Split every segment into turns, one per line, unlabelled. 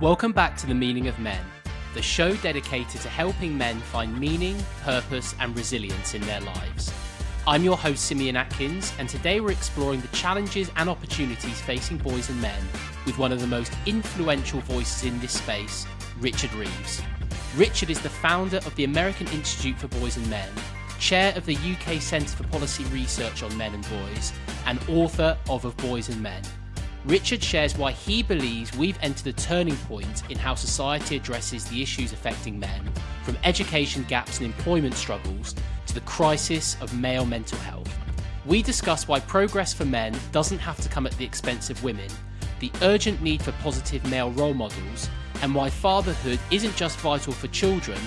Welcome back to The Meaning of Men, the show dedicated to helping men find meaning, purpose, and resilience in their lives. I'm your host, Simeon Atkins, and today we're exploring the challenges and opportunities facing boys and men with one of the most influential voices in this space, Richard Reeves. Richard is the founder of the American Institute for Boys and Men, chair of the UK Centre for Policy Research on Men and Boys, and author of Boys and Men. Richard shares why he believes we've entered a turning point in how society addresses the issues affecting men, from education gaps and employment struggles to the crisis of male mental health. We discuss why progress for men doesn't have to come at the expense of women, the urgent need for positive male role models, and why fatherhood isn't just vital for children,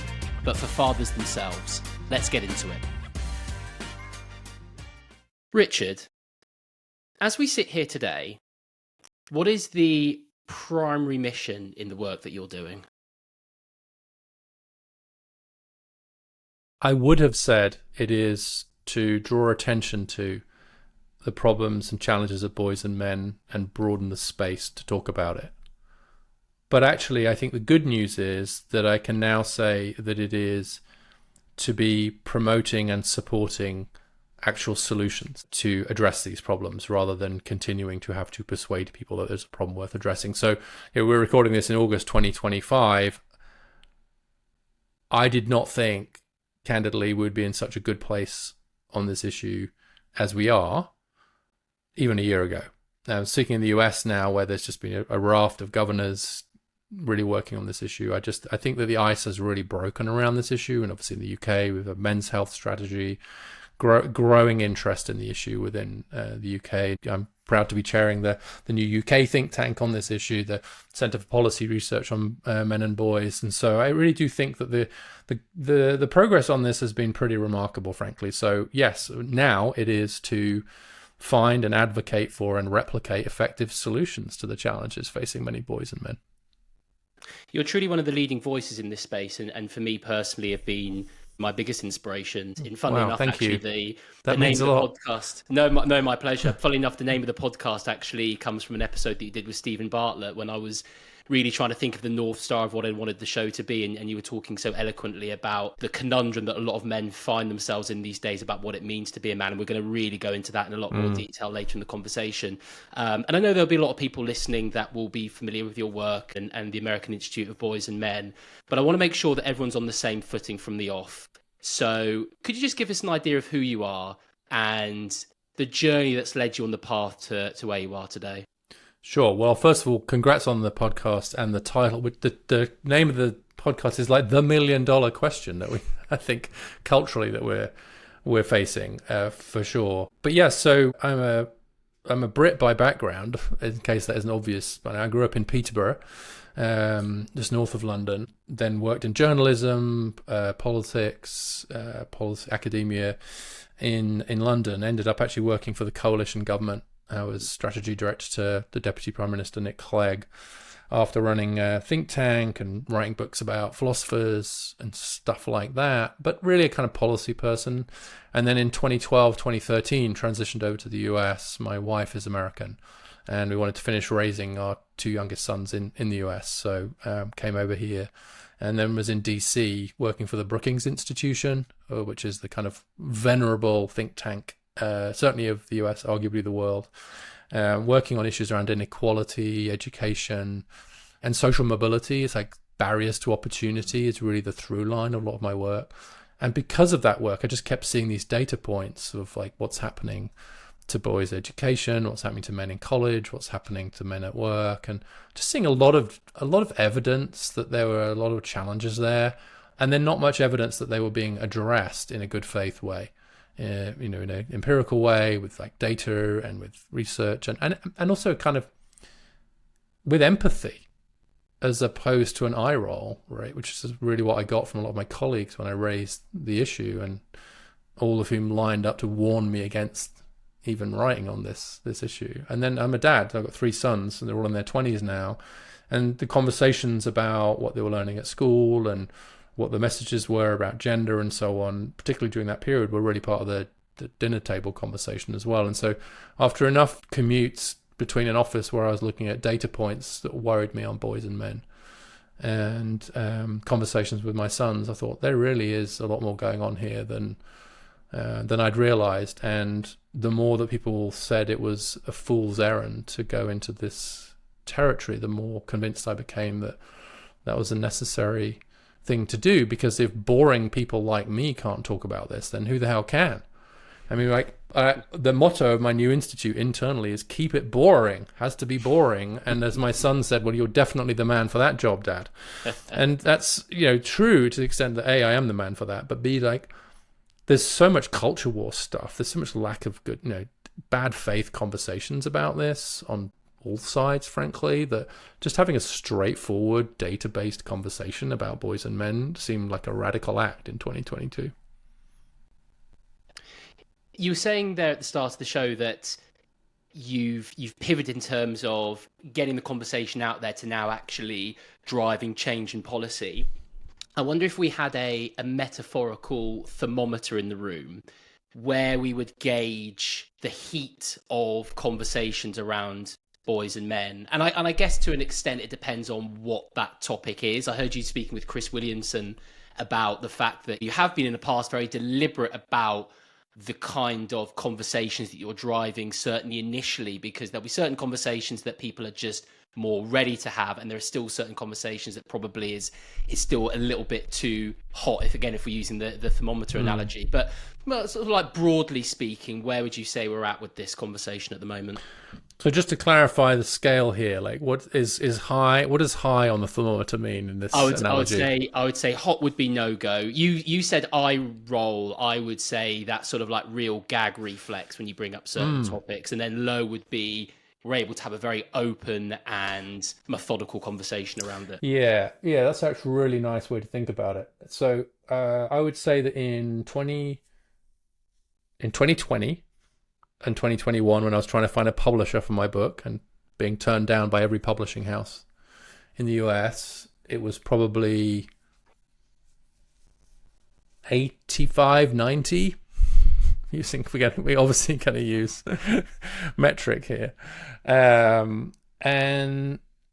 but for fathers themselves. Let's get into it. Richard, as we sit here today, what is the primary mission in the work that you're doing?
I would have said it is to draw attention to the problems and challenges of boys and men and broaden the space to talk about it. But actually, I think the good news is that I can now say that it is to be promoting and supporting actual solutions to address these problems rather than continuing to have to persuade people that there's a problem worth addressing. So we're recording this in August 2025. I did not think, candidly, we'd be in such a good place on this issue as we are even a year ago. Now, speaking in the US now, where there's just been a raft of governors really working on this issue, I think that the ice has really broken around this issue. And obviously in the UK, we have a men's health strategy, growing interest in the issue within the UK. I'm proud to be chairing the new UK think tank on this issue, the Centre for Policy Research on Men and Boys. And so I really do think that the progress on this has been pretty remarkable, frankly. So yes, now it is to find and advocate for and replicate effective solutions to the challenges facing many boys and men.
You're truly one of the leading voices in this space, and for me personally have been my biggest inspiration. In funnily enough, actually, the name of the podcast. No, my pleasure. Funnily enough, the name of the podcast actually comes from an episode that you did with Stephen Bartlett when I was really trying to think of the North Star of what I wanted the show to be. And you were talking so eloquently about the conundrum that a lot of men find themselves in these days about what it means to be a man. And we're going to really go into that in a lot more detail later in the conversation. And I know there'll be a lot of people listening that will be familiar with your work and the American Institute of Boys and Men. But I want to make sure that everyone's on the same footing from the off. So could you just give us an idea of who you are and the journey that's led you on the path to where you are today?
Sure. Well, first of all, congrats on the podcast and the title. The name of the podcast is like the $1 million question that I think culturally that we're facing for sure. But yeah, so I'm a Brit by background, in case that isn't obvious. But I grew up in Peterborough, just north of London. Then worked in journalism, politics, academia in London. Ended up actually working for the coalition government. I was strategy director to the Deputy Prime Minister, Nick Clegg, after running a think tank and writing books about philosophers and stuff like that, but really a kind of policy person. And then in 2012, 2013, transitioned over to the US. My wife is American, and we wanted to finish raising our two youngest sons in the US. So came over here and then was in DC working for the Brookings Institution, which is the kind of venerable think tank certainly of the US, arguably the world, working on issues around inequality, education, and social mobility. It's like barriers to opportunity is really the through line of a lot of my work. And because of that work, I just kept seeing these data points of like what's happening to boys' education, what's happening to men in college, what's happening to men at work, and just seeing a lot of evidence that there were a lot of challenges there, and then not much evidence that they were being addressed in a good faith way. In an empirical way with like data and with research and also kind of with empathy as opposed to an eye roll, right? Which is really what I got from a lot of my colleagues when I raised the issue, and all of whom lined up to warn me against even writing on this issue. And then I'm a dad. I've got 3 sons and they're all in their 20s now. And the conversations about what they were learning at school and what the messages were about gender and so on, particularly during that period, were really part of the dinner table conversation as well. And so after enough commutes between an office where I was looking at data points that worried me on boys and men, and conversations with my sons, I thought there really is a lot more going on here than I'd realized. And the more that people said it was a fool's errand to go into this territory, the more convinced I became that that was a necessary thing to do, because if boring people like me can't talk about this, then who the hell can? I mean, like, the motto of my new institute internally is keep it boring. Has to be boring. And as my son said, well, you're definitely the man for that job, Dad. And that's, true to the extent that A, I am the man for that, but B, like, there's so much culture war stuff. There's so much lack of good, bad faith conversations about this on all sides, frankly, that just having a straightforward data-based conversation about boys and men seemed like a radical act in 2022.
You were saying there at the start of the show that you've pivoted in terms of getting the conversation out there to now actually driving change in policy. I wonder if we had a metaphorical thermometer in the room where we would gauge the heat of conversations around boys and men. And I guess to an extent it depends on what that topic is. I heard you speaking with Chris Williamson about the fact that you have been in the past very deliberate about the kind of conversations that you're driving, certainly initially, because there'll be certain conversations that people are just more ready to have, and there are still certain conversations that probably is still a little bit too hot, if we're using the thermometer analogy. But sort of like broadly speaking, where would you say we're at with this conversation at the moment?
So just to clarify the scale here, like what is high? What does high on the thermometer mean in this analogy?
I would say hot would be no go. You said eye roll. I would say that's sort of like real gag reflex when you bring up certain topics, and then low would be we're able to have a very open and methodical conversation around it.
Yeah, that's actually a really nice way to think about it. So I would say that in 2020 and 2021, when I was trying to find a publisher for my book and being turned down by every publishing house in the US, it was probably 85, 90. We obviously going to use metric here. And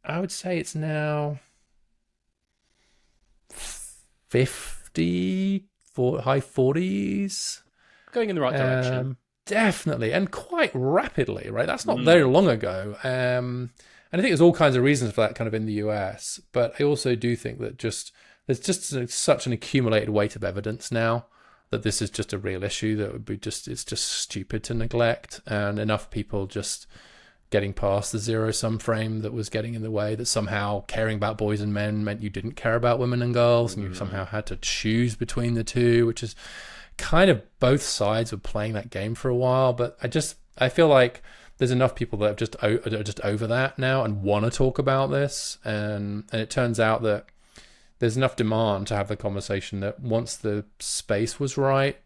I would say it's now 50, high 40s.
Going in the right direction.
Definitely, and quite rapidly, right? That's not very long ago. And I think there's all kinds of reasons for that kind of in the US. But I also do think that there's just such an accumulated weight of evidence now that this is just a real issue that would be it's just stupid to neglect, and enough people just getting past the zero-sum frame that was getting in the way, that somehow caring about boys and men meant you didn't care about women and girls, and you somehow had to choose between the two, which is kind of both sides were playing that game for a while. But I feel like there's enough people that are just over that now and want to talk about this, and it turns out that there's enough demand to have the conversation that once the space was right,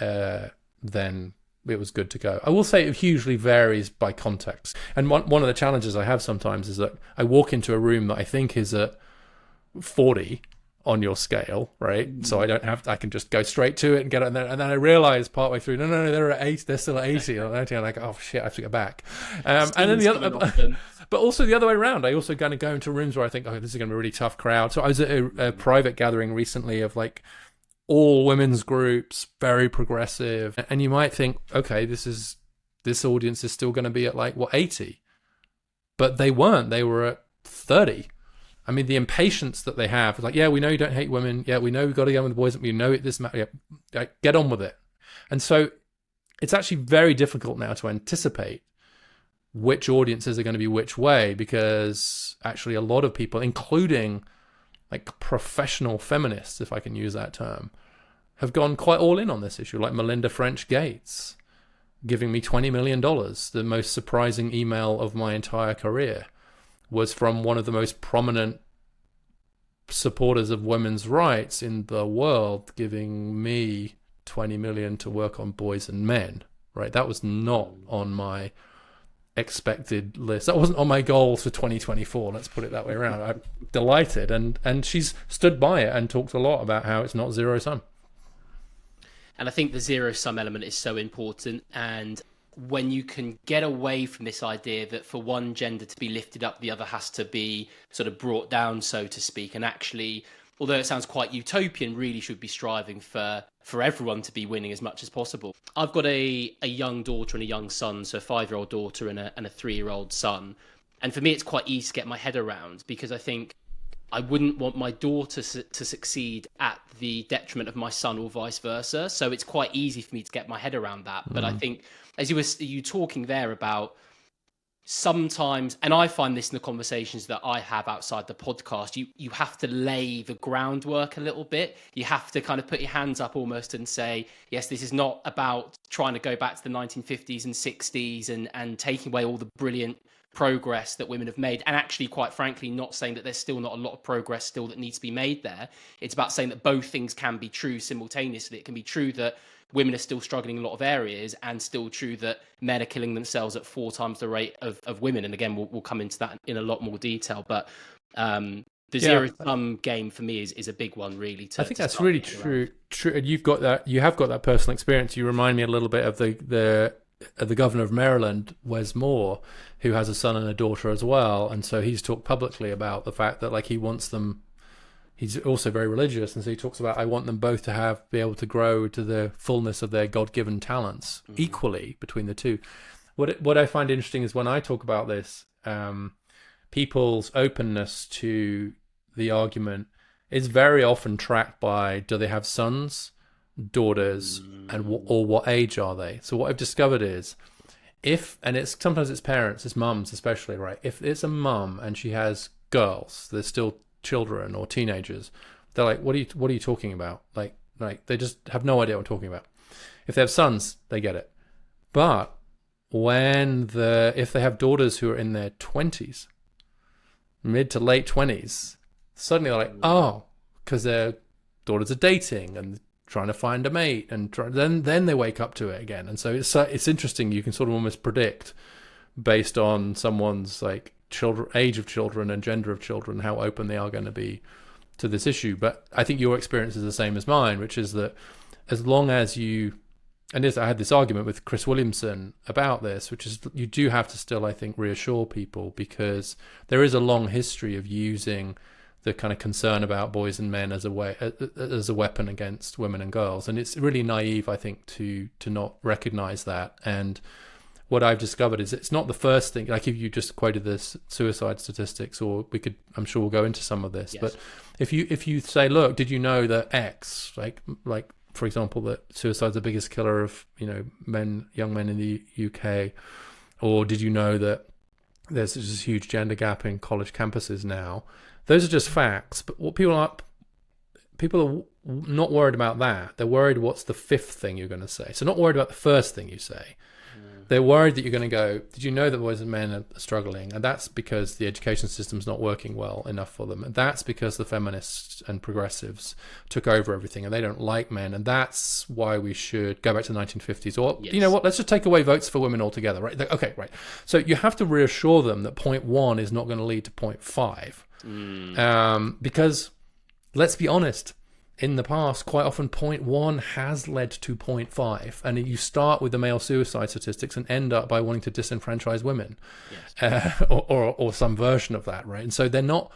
then it was good to go. I will say it hugely varies by context. And one of the challenges I have sometimes is that I walk into a room that I think is at 40 on your scale, right? So I can just go straight to it and get it. And then I realize partway through, no, they're at 8, they're still at 80. And I'm like, oh shit, I have to go back. And then the other, but also the other way around, I also kind of go into rooms where I think, oh, this is going to be a really tough crowd. So I was at a private gathering recently of like all women's groups, very progressive. And you might think, okay, this audience is still going to be at like, 80? But they weren't. They were at 30. I mean, the impatience that they have is like, yeah, we know you don't hate women. Yeah, we know we've got to get on with the boys. We know it. This matter. Yeah, get on with it. And so it's actually very difficult now to anticipate which audiences are going to be which way, because actually a lot of people, including like professional feminists, if I can use that term, have gone quite all in on this issue, like Melinda French Gates giving me $20 million. The most surprising email of my entire career was from one of the most prominent supporters of women's rights in the world, giving me 20 million to work on boys and men, right? That was not on my expected list. That wasn't on my goals for 2024. Let's put it that way around. I'm delighted. And she's stood by it and talked a lot about how it's not zero sum.
And I think the zero sum element is so important. And when you can get away from this idea that for one gender to be lifted up, the other has to be sort of brought down, so to speak. And actually, although it sounds quite utopian, really should be striving for everyone to be winning as much as possible. I've got a young daughter and a young son, so a 5-year-old daughter and a 3-year-old son. And for me, it's quite easy to get my head around, because I think I wouldn't want my daughter to succeed at the detriment of my son, or vice versa. So it's quite easy for me to get my head around that. But I think, as you talking there about sometimes, and I find this in the conversations that I have outside the podcast, you have to lay the groundwork a little bit. You have to kind of put your hands up almost and say, yes, this is not about trying to go back to the 1950s and 60s and taking away all the brilliant progress that women have made, and actually, quite frankly, not saying that there's still not a lot of progress still that needs to be made there. It's about saying that both things can be true simultaneously. It can be true that women are still struggling in a lot of areas, and still true that men are killing themselves at 4 times the rate of women. And again, we'll come into that in a lot more detail. But the zero-sum game for me is a big one, really. I
think that's really true. And you have got that personal experience. You remind me a little bit of the governor of Maryland, Wes Moore, who has a son and a daughter as well. And so he's talked publicly about the fact that, like, he wants them, he's also very religious. And so he talks about, I want them both to be able to grow to the fullness of their God-given talents equally between the two. What I find interesting is when I talk about this, people's openness to the argument is very often tracked by, do they have sons, daughters, or what age are they? So what I've discovered is, sometimes it's parents, it's mums especially, right? If it's a mum and she has girls, they're still children or teenagers, they're like, what are you talking about? Like they just have no idea what I'm talking about. If they have sons, they get it. But if they have daughters who are in their 20s, mid to late 20s, suddenly they're like, oh, because their daughters are dating and trying to find a mate, and then they wake up to it again. And so it's interesting. You can sort of almost predict, based on someone's like age of children and gender of children, how open they are going to be to this issue. But I think your experience is the same as mine, which is that as long as I had this argument with Chris Williamson about this, which is you do have to still, I think, reassure people, because there is a long history of using the kind of concern about boys and men as a weapon against women and girls. And it's really naive, I think, to not recognize that. And what I've discovered is it's not the first thing. Like, if you just quoted this suicide statistics, or I'm sure we'll go into some of this. Yes. But if you say, look, did you know that X, like for example, that suicide's the biggest killer of young men in the UK, or did you know that there's this huge gender gap in college campuses now? Those are just facts. But what people are not worried about that. They're worried what's the fifth thing you're going to say. So not worried about the first thing you say. They're worried that you're going to go, did you know that boys and men are struggling? And that's because the education system's not working well enough for them. And that's because the feminists and progressives took over everything and they don't like men. And that's why we should go back to the 1950s. Or, yes. You know what, let's just take away votes for women altogether, right? Okay, right. So you have to reassure them that point 1 is not going to lead to point 5. Because, let's be honest, in the past, quite often point 1 has led to point 5, and you start with the male suicide statistics and end up by wanting to disenfranchise women, yes. or some version of that, right? And so they're not,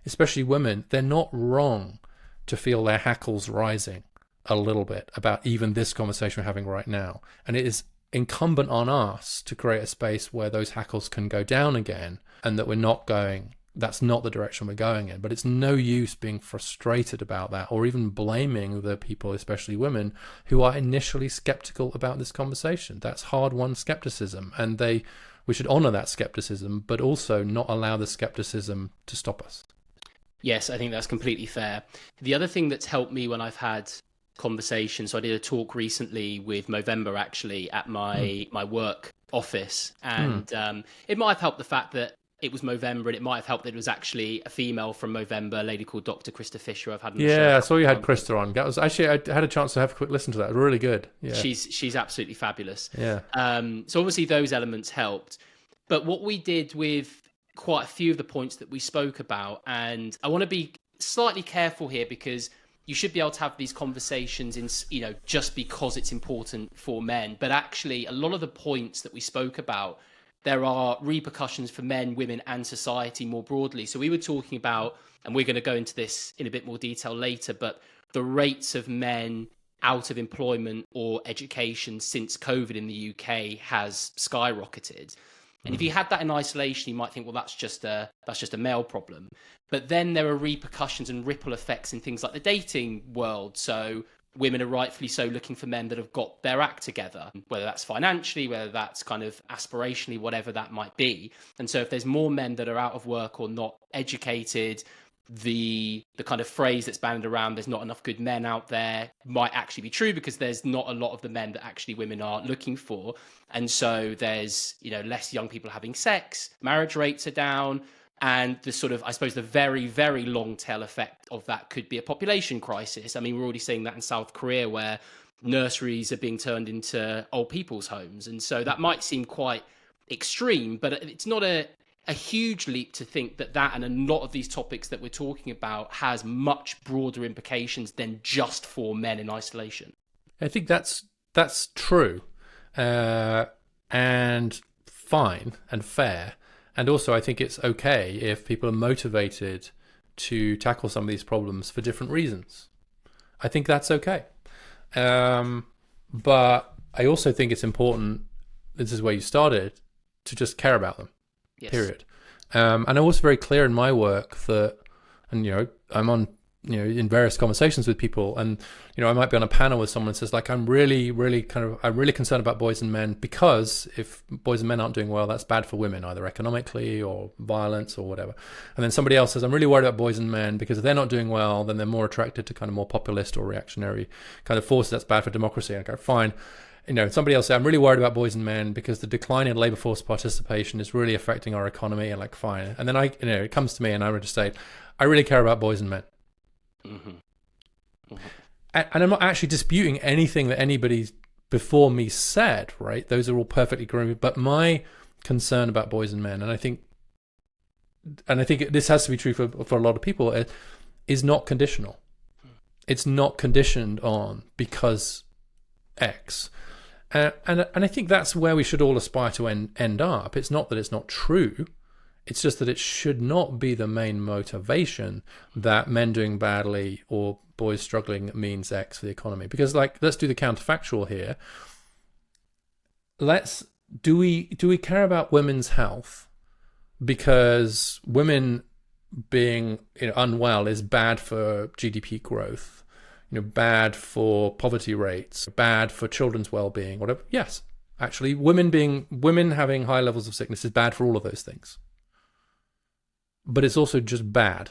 especially women, they're not wrong to feel their hackles rising a little bit about even this conversation we're having right now. And it is incumbent on us to create a space where those hackles can go down again, and that we're not going, that's not the direction we're going in. But it's no use being frustrated about that, or even blaming the people, especially women, who are initially skeptical about this conversation. That's hard-won skepticism, and we should honor that skepticism, but also not allow the skepticism to stop us.
Yes, I think that's completely fair. The other thing that's helped me when I've had conversations, so I did a talk recently with Movember, actually, at my work office, and it might have helped the fact that it was Movember, and it might have helped that it was actually a female from Movember, a lady called Dr. Krista Fisher. I've had on the show.
Yeah, I saw you had Krista on. That was actually, I had a chance to have a quick listen to that. It was really good. Yeah.
She's absolutely fabulous.
Yeah.
So obviously those elements helped. But what we did with quite a few of the points that we spoke about, and I want to be slightly careful here, because you should be able to have these conversations in, just because it's important for men. But actually, a lot of the points that we spoke about, there are repercussions for men, women, and society more broadly. So we were talking about, and we're going to go into this in a bit more detail later, but the rates of men out of employment or education since COVID in the UK has skyrocketed. And if you had that in isolation, you might think, well, that's just a male problem. But then there are repercussions and ripple effects in things like the dating world. So women are rightfully so looking for men that have got their act together, whether that's financially, whether that's kind of aspirationally, whatever that might be. And so if there's more men that are out of work or not educated, the kind of phrase that's bandied around, there's not enough good men out there, might actually be true, because there's not a lot of the men that actually women are looking for. And so there's, less young people having sex, marriage rates are down, and the sort of, I suppose, the very, very long tail effect of that could be a population crisis. I mean, we're already seeing that in South Korea, where nurseries are being turned into old people's homes. And so that might seem quite extreme, but it's not a huge leap to think that and a lot of these topics that we're talking about has much broader implications than just for men in isolation.
I think that's true, and fine and fair. And also, I think it's okay if people are motivated to tackle some of these problems for different reasons. I think that's okay. But I also think it's important, this is where you started, to just care about them. Yes. Period. And I'm also very clear in my work that, and I'm on, in various conversations with people, and I might be on a panel with someone that says, like, I'm really concerned about boys and men, because if boys and men aren't doing well, that's bad for women, either economically or violence or whatever. And then somebody else says, I'm really worried about boys and men because if they're not doing well, then they're more attracted to kind of more populist or reactionary kind of forces. That's bad for democracy. And I go, fine. Somebody else said, I'm really worried about boys and men because the decline in labor force participation is really affecting our economy, and like, fine. And then it comes to me and I would just say, I really care about boys and men. Mm-hmm. Mm-hmm. And I'm not actually disputing anything that anybody before me said, right? Those are all perfectly correct. But my concern about boys and men, and I think this has to be true for a lot of people, is not conditional. It's not conditioned on because X. And I think that's where we should all aspire to end up. It's not that it's not true. It's just that it should not be the main motivation that men doing badly or boys struggling means X for the economy. Because, like, let's do the counterfactual here. Do we care about women's health because women being unwell is bad for GDP growth? Bad for poverty rates, bad for children's well-being, whatever. Yes, actually, women having high levels of sickness is bad for all of those things. But it's also just bad.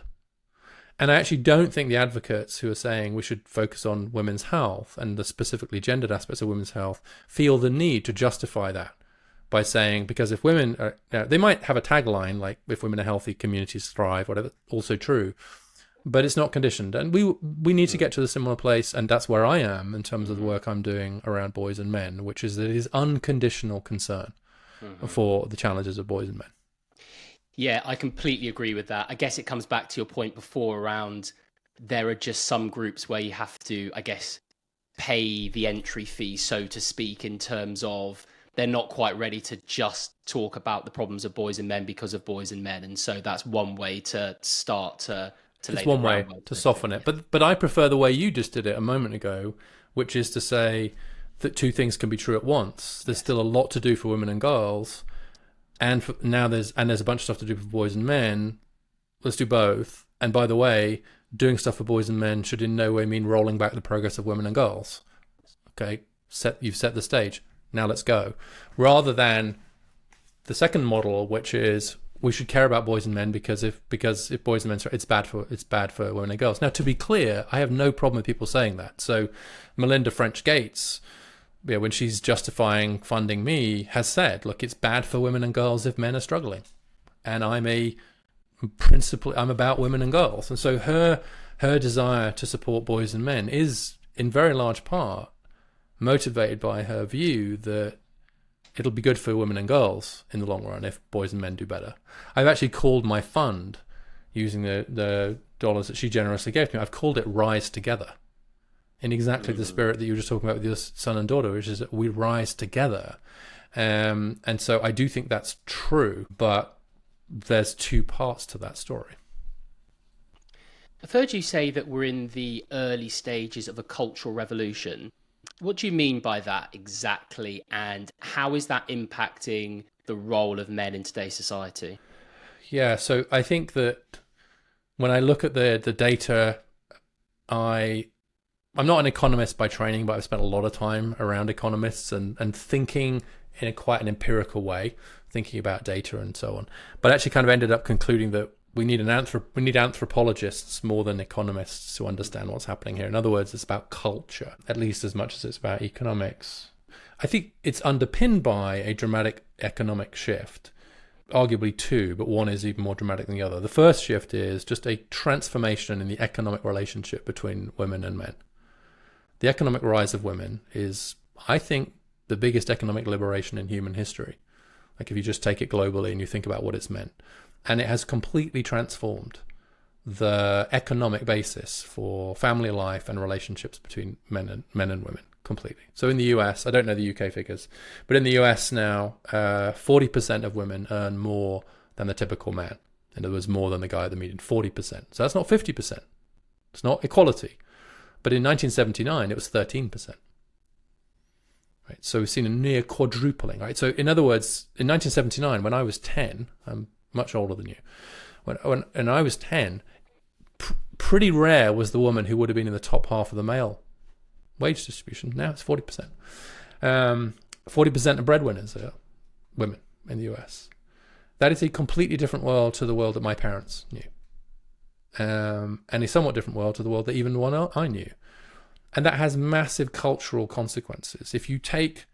And I actually don't think the advocates who are saying we should focus on women's health and the specifically gendered aspects of women's health feel the need to justify that by saying, because if women are, they might have a tagline like, if women are healthy, communities thrive, whatever, also true. But it's not conditioned, and we need to get to the similar place, and that's where I am in terms of the work I'm doing around boys and men, which is that it is unconditional concern for the challenges of boys and men.
Yeah, I completely agree with that. I guess it comes back to your point before around there are just some groups where you have to, I guess, pay the entry fee, so to speak, in terms of they're not quite ready to just talk about the problems of boys and men because of boys and men, and so that's one way to start to
it's one way to soften it. But I prefer the way you just did it a moment ago, which is to say that two things can be true at once. There's still a lot to do for women and girls, and there's a bunch of stuff to do for boys and men. Let's do both. And by the way, doing stuff for boys and men should in no way mean rolling back the progress of women and girls. Okay, you've set the stage. Now let's go. Rather than the second model, which is we should care about boys and men because if boys and men, it's bad for women and girls. Now, to be clear, I have no problem with people saying that. So, Melinda French Gates, when she's justifying funding me, has said, "Look, it's bad for women and girls if men are struggling," and I'm about women and girls, and so her desire to support boys and men is in very large part motivated by her view that it'll be good for women and girls in the long run if boys and men do better. I've actually called my fund, using the that she generously gave me, I've called it Rise Together, in exactly the spirit that you were just talking about with your son and daughter, which is that we rise together. And so I do think that's true, but there's two parts to that story.
I've heard you say that we're in the early stages of a cultural revolution. What do you mean by that exactly? And how is that impacting the role of men in today's society?
Yeah, so I think that when I look at the data, I'm not an economist by training, but I've spent a lot of time around economists and thinking in quite an empirical way, thinking about data and so on. But actually kind of ended up concluding that we need anthropologists more than economists to understand what's happening here. In other words, it's about culture, at least as much as it's about economics. I think it's underpinned by a dramatic economic shift, arguably two, but one is even more dramatic than the other. The first shift is just a transformation in the economic relationship between women and men. The economic rise of women is, I think, the biggest economic liberation in human history. Like if you just take it globally and you think about what it's meant. And it has completely transformed the economic basis for family life and relationships between men and women completely. So in the US, I don't know the UK figures, but in the US now, 40% of women earn more than the typical man. In other words, more than the guy at the median, 40%. So that's not 50%. It's not equality. But in 1979, it was 13%. Right? So we've seen a near quadrupling. Right? So in other words, in 1979, when I was 10, I'm much older than you. When I was 10, pretty rare was the woman who would have been in the top half of the male wage distribution. Now it's 40%. 40% of breadwinners are women in the US. That is a completely different world to the world that my parents knew. And a somewhat different world to the world that even the one I knew. And that has massive cultural consequences. If you take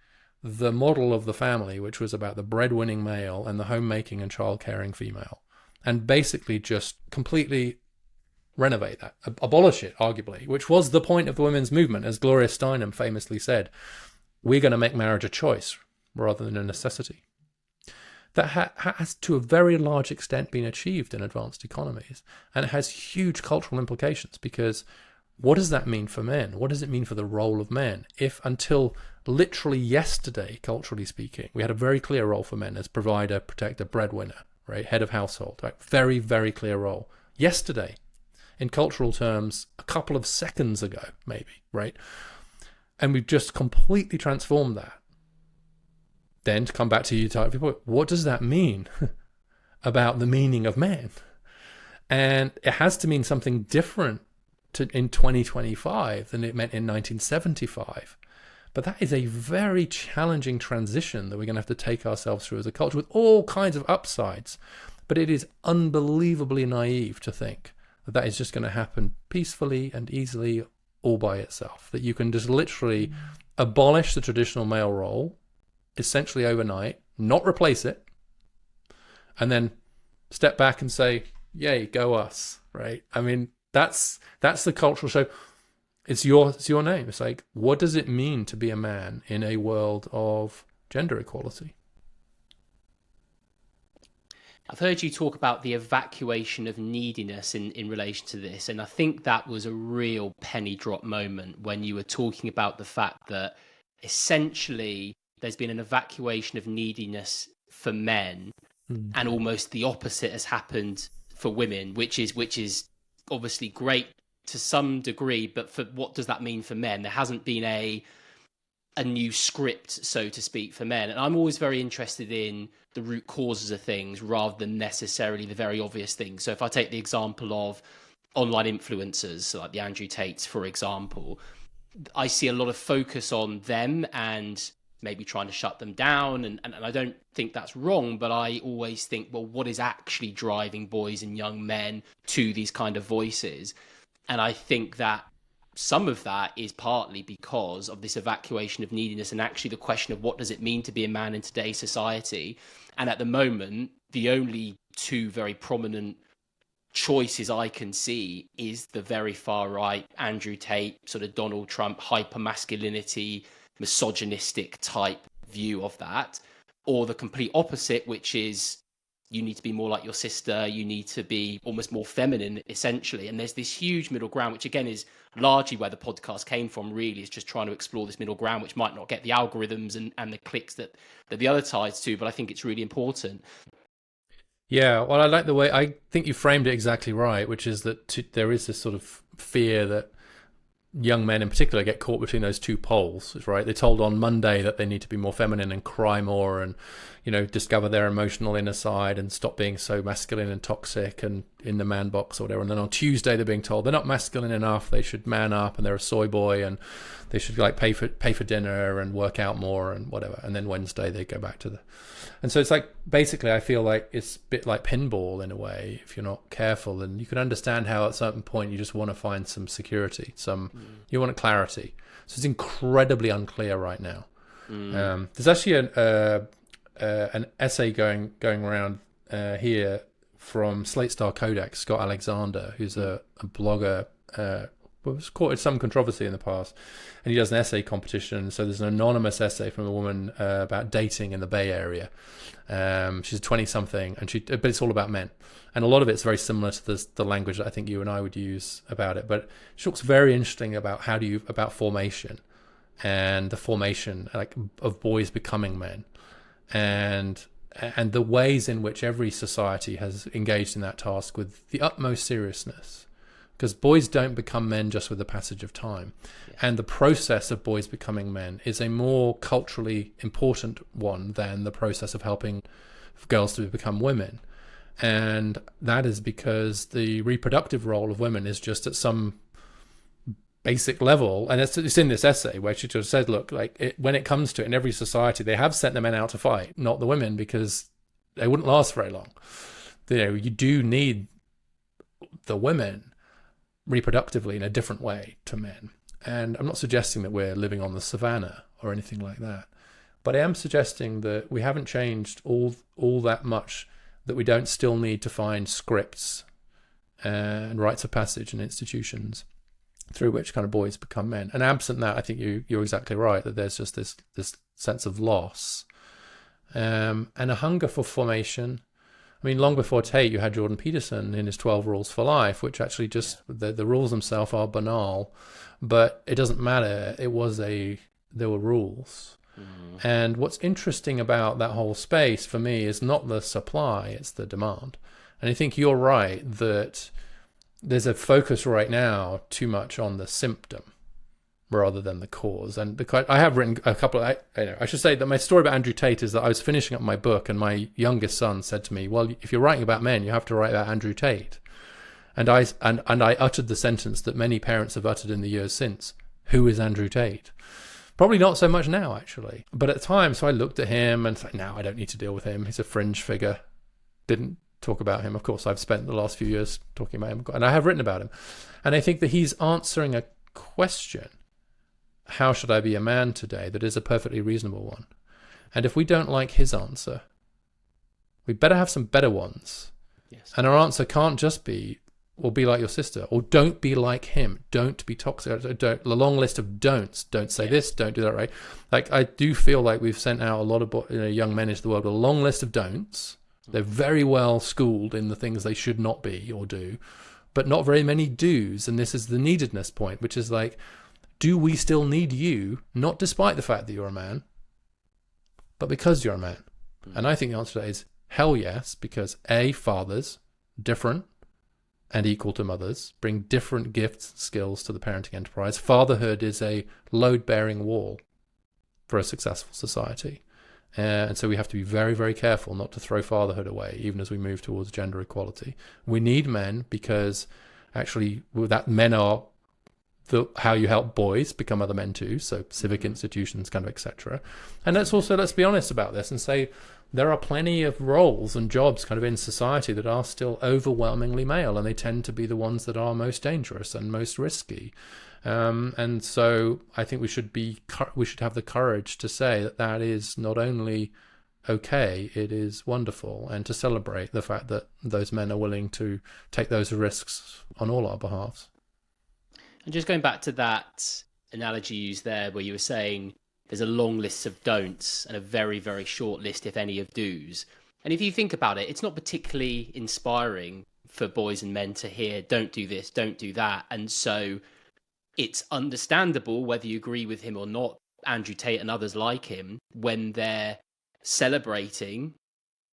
the model of the family, which was about the breadwinning male and the homemaking and child-caring female, and basically just completely renovate that, abolish it, arguably, which was the point of the women's movement, as Gloria Steinem famously said, we're going to make marriage a choice rather than a necessity. That has to a very large extent been achieved in advanced economies, and it has huge cultural implications because what does that mean for men? What does it mean for the role of men? If until literally yesterday, culturally speaking, we had a very clear role for men as provider, protector, breadwinner, right? Head of household, right? Very, very clear role. Yesterday, in cultural terms, a couple of seconds ago, maybe, right? And we've just completely transformed that. Then to come back to you, what does that mean about the meaning of man? And it has to mean something different in 2025 than it meant in 1975. But that is a very challenging transition that we're going to have to take ourselves through as a culture with all kinds of upsides. But it is unbelievably naive to think that that is just going to happen peacefully and easily all by itself. That you can just literally abolish the traditional male role essentially overnight, not replace it, and then step back and say, yay, go us, right? I mean, that's the cultural show. It's your name. It's like, what does it mean to be a man in a world of gender equality?
I've heard you talk about the evacuation of neediness in relation to this, and I think that was a real penny drop moment when you were talking about the fact that essentially there's been an evacuation of neediness for men, and almost the opposite has happened for women, which is obviously great to some degree, but for what does that mean for men? There hasn't been a new script, so to speak, for men. And I'm always very interested in the root causes of things rather than necessarily the very obvious things. So if I take the example of online influencers, so like the Andrew Tates, for example, I see a lot of focus on them and maybe trying to shut them down. And I don't think that's wrong, but I always think, well, what is actually driving boys and young men to these kind of voices? And I think that some of that is partly because of this evacuation of neediness and actually the question of what does it mean to be a man in today's society. And at the moment, the only two very prominent choices I can see is the very far right, Andrew Tate, sort of Donald Trump, hyper masculinity, misogynistic type view of that, or the complete opposite, which is you need to be more like your sister, you need to be almost more feminine, essentially. And there's this huge middle ground, which again is largely where the podcast came from, really, is just trying to explore this middle ground, which might not get the algorithms and the clicks that the other sides do, but I think it's really important.
Yeah, well, I like the way, I think you framed it exactly right, which is that there is this sort of fear that young men in particular get caught between those two poles, right? They're told on Monday that they need to be more feminine and cry more and, discover their emotional inner side and stop being so masculine and toxic and in the man box or whatever. And then on Tuesday they're being told they're not masculine enough, they should man up and they're a soy boy and they should pay for dinner and work out more and whatever. And then Wednesday they go back to the... And so it's like, basically I feel like it's a bit like pinball in a way. If you're not careful, and you can understand how at a certain point you just want to find some security, you want clarity. So it's incredibly unclear right now. There's actually an essay going around here from Slate Star Codex, Scott Alexander, who's a blogger, was caught in some controversy in the past, and he does an essay competition. So there's an anonymous essay from a woman about dating in the Bay Area. She's a 20-something, but it's all about men, and a lot of it's very similar to the language that I think you and I would use about it. But she talks very interesting about about formation and the formation of boys becoming men, and the ways in which every society has engaged in that task with the utmost seriousness. Because boys don't become men just with the passage of time. Yeah. And the process of boys becoming men is a more culturally important one than the process of helping girls to become women. And that is because the reproductive role of women is just at some basic level. And it's in this essay where she just said, look, when it comes to it, in every society, they have sent the men out to fight, not the women, because they wouldn't last very long. You do need the women reproductively in a different way to men. And I'm not suggesting that we're living on the savannah or anything like that, but I am suggesting that we haven't changed all that much, that we don't still need to find scripts and rites of passage and institutions through which kind of boys become men. And absent that, I think you're exactly right, that there's just this sense of loss and a hunger for formation. I mean, long before Tate, you had Jordan Peterson in his 12 Rules for Life, which actually just, the rules themselves are banal, but it doesn't matter. There were rules. Mm. And what's interesting about that whole space for me is not the supply, it's the demand. And I think you're right that there's a focus right now too much on the symptom rather than the cause. And I have written a couple of, I should say that my story about Andrew Tate is that I was finishing up my book and my youngest son said to me, well, if you're writing about men, you have to write about Andrew Tate. And I uttered the sentence that many parents have uttered in the years since: who is Andrew Tate? Probably not so much now, actually. But at the time, so I looked at him and thought, no, I don't need to deal with him. He's a fringe figure. Didn't talk about him. Of course, I've spent the last few years talking about him, and I have written about him. And I think that he's answering a question: how should I be a man today? That is a perfectly reasonable one. And if we don't like his answer, we better have some better ones. Yes. And our answer can't just be, well, be like your sister, or don't be like him, don't be toxic, the long list of don'ts. Don't say this, don't do that, right? I do feel like we've sent out a lot of young men into the world with a long list of don'ts. They're very well schooled in the things they should not be or do, but not very many do's. And this is the neededness point, which is do we still need you, not despite the fact that you're a man, but because you're a man? And I think the answer to that is hell yes, because fathers, different and equal to mothers, bring different gifts, skills to the parenting enterprise. Fatherhood is a load-bearing wall for a successful society. And so we have to be very, very careful not to throw fatherhood away, even as we move towards gender equality. We need men because actually that men are how you help boys become other men too, so civic institutions, kind of, etc. And let's be honest about this and say there are plenty of roles and jobs kind of in society that are still overwhelmingly male, and they tend to be the ones that are most dangerous and most risky. And so I think we should have the courage to say that is not only okay, it is wonderful, and to celebrate the fact that those men are willing to take those risks on all our behalves.
And just going back to that analogy you used there, where you were saying there's a long list of don'ts and a very, very short list, if any, of do's. And if you think about it, it's not particularly inspiring for boys and men to hear, don't do this, don't do that. And so it's understandable, whether you agree with him or not, Andrew Tate and others like him, when they're celebrating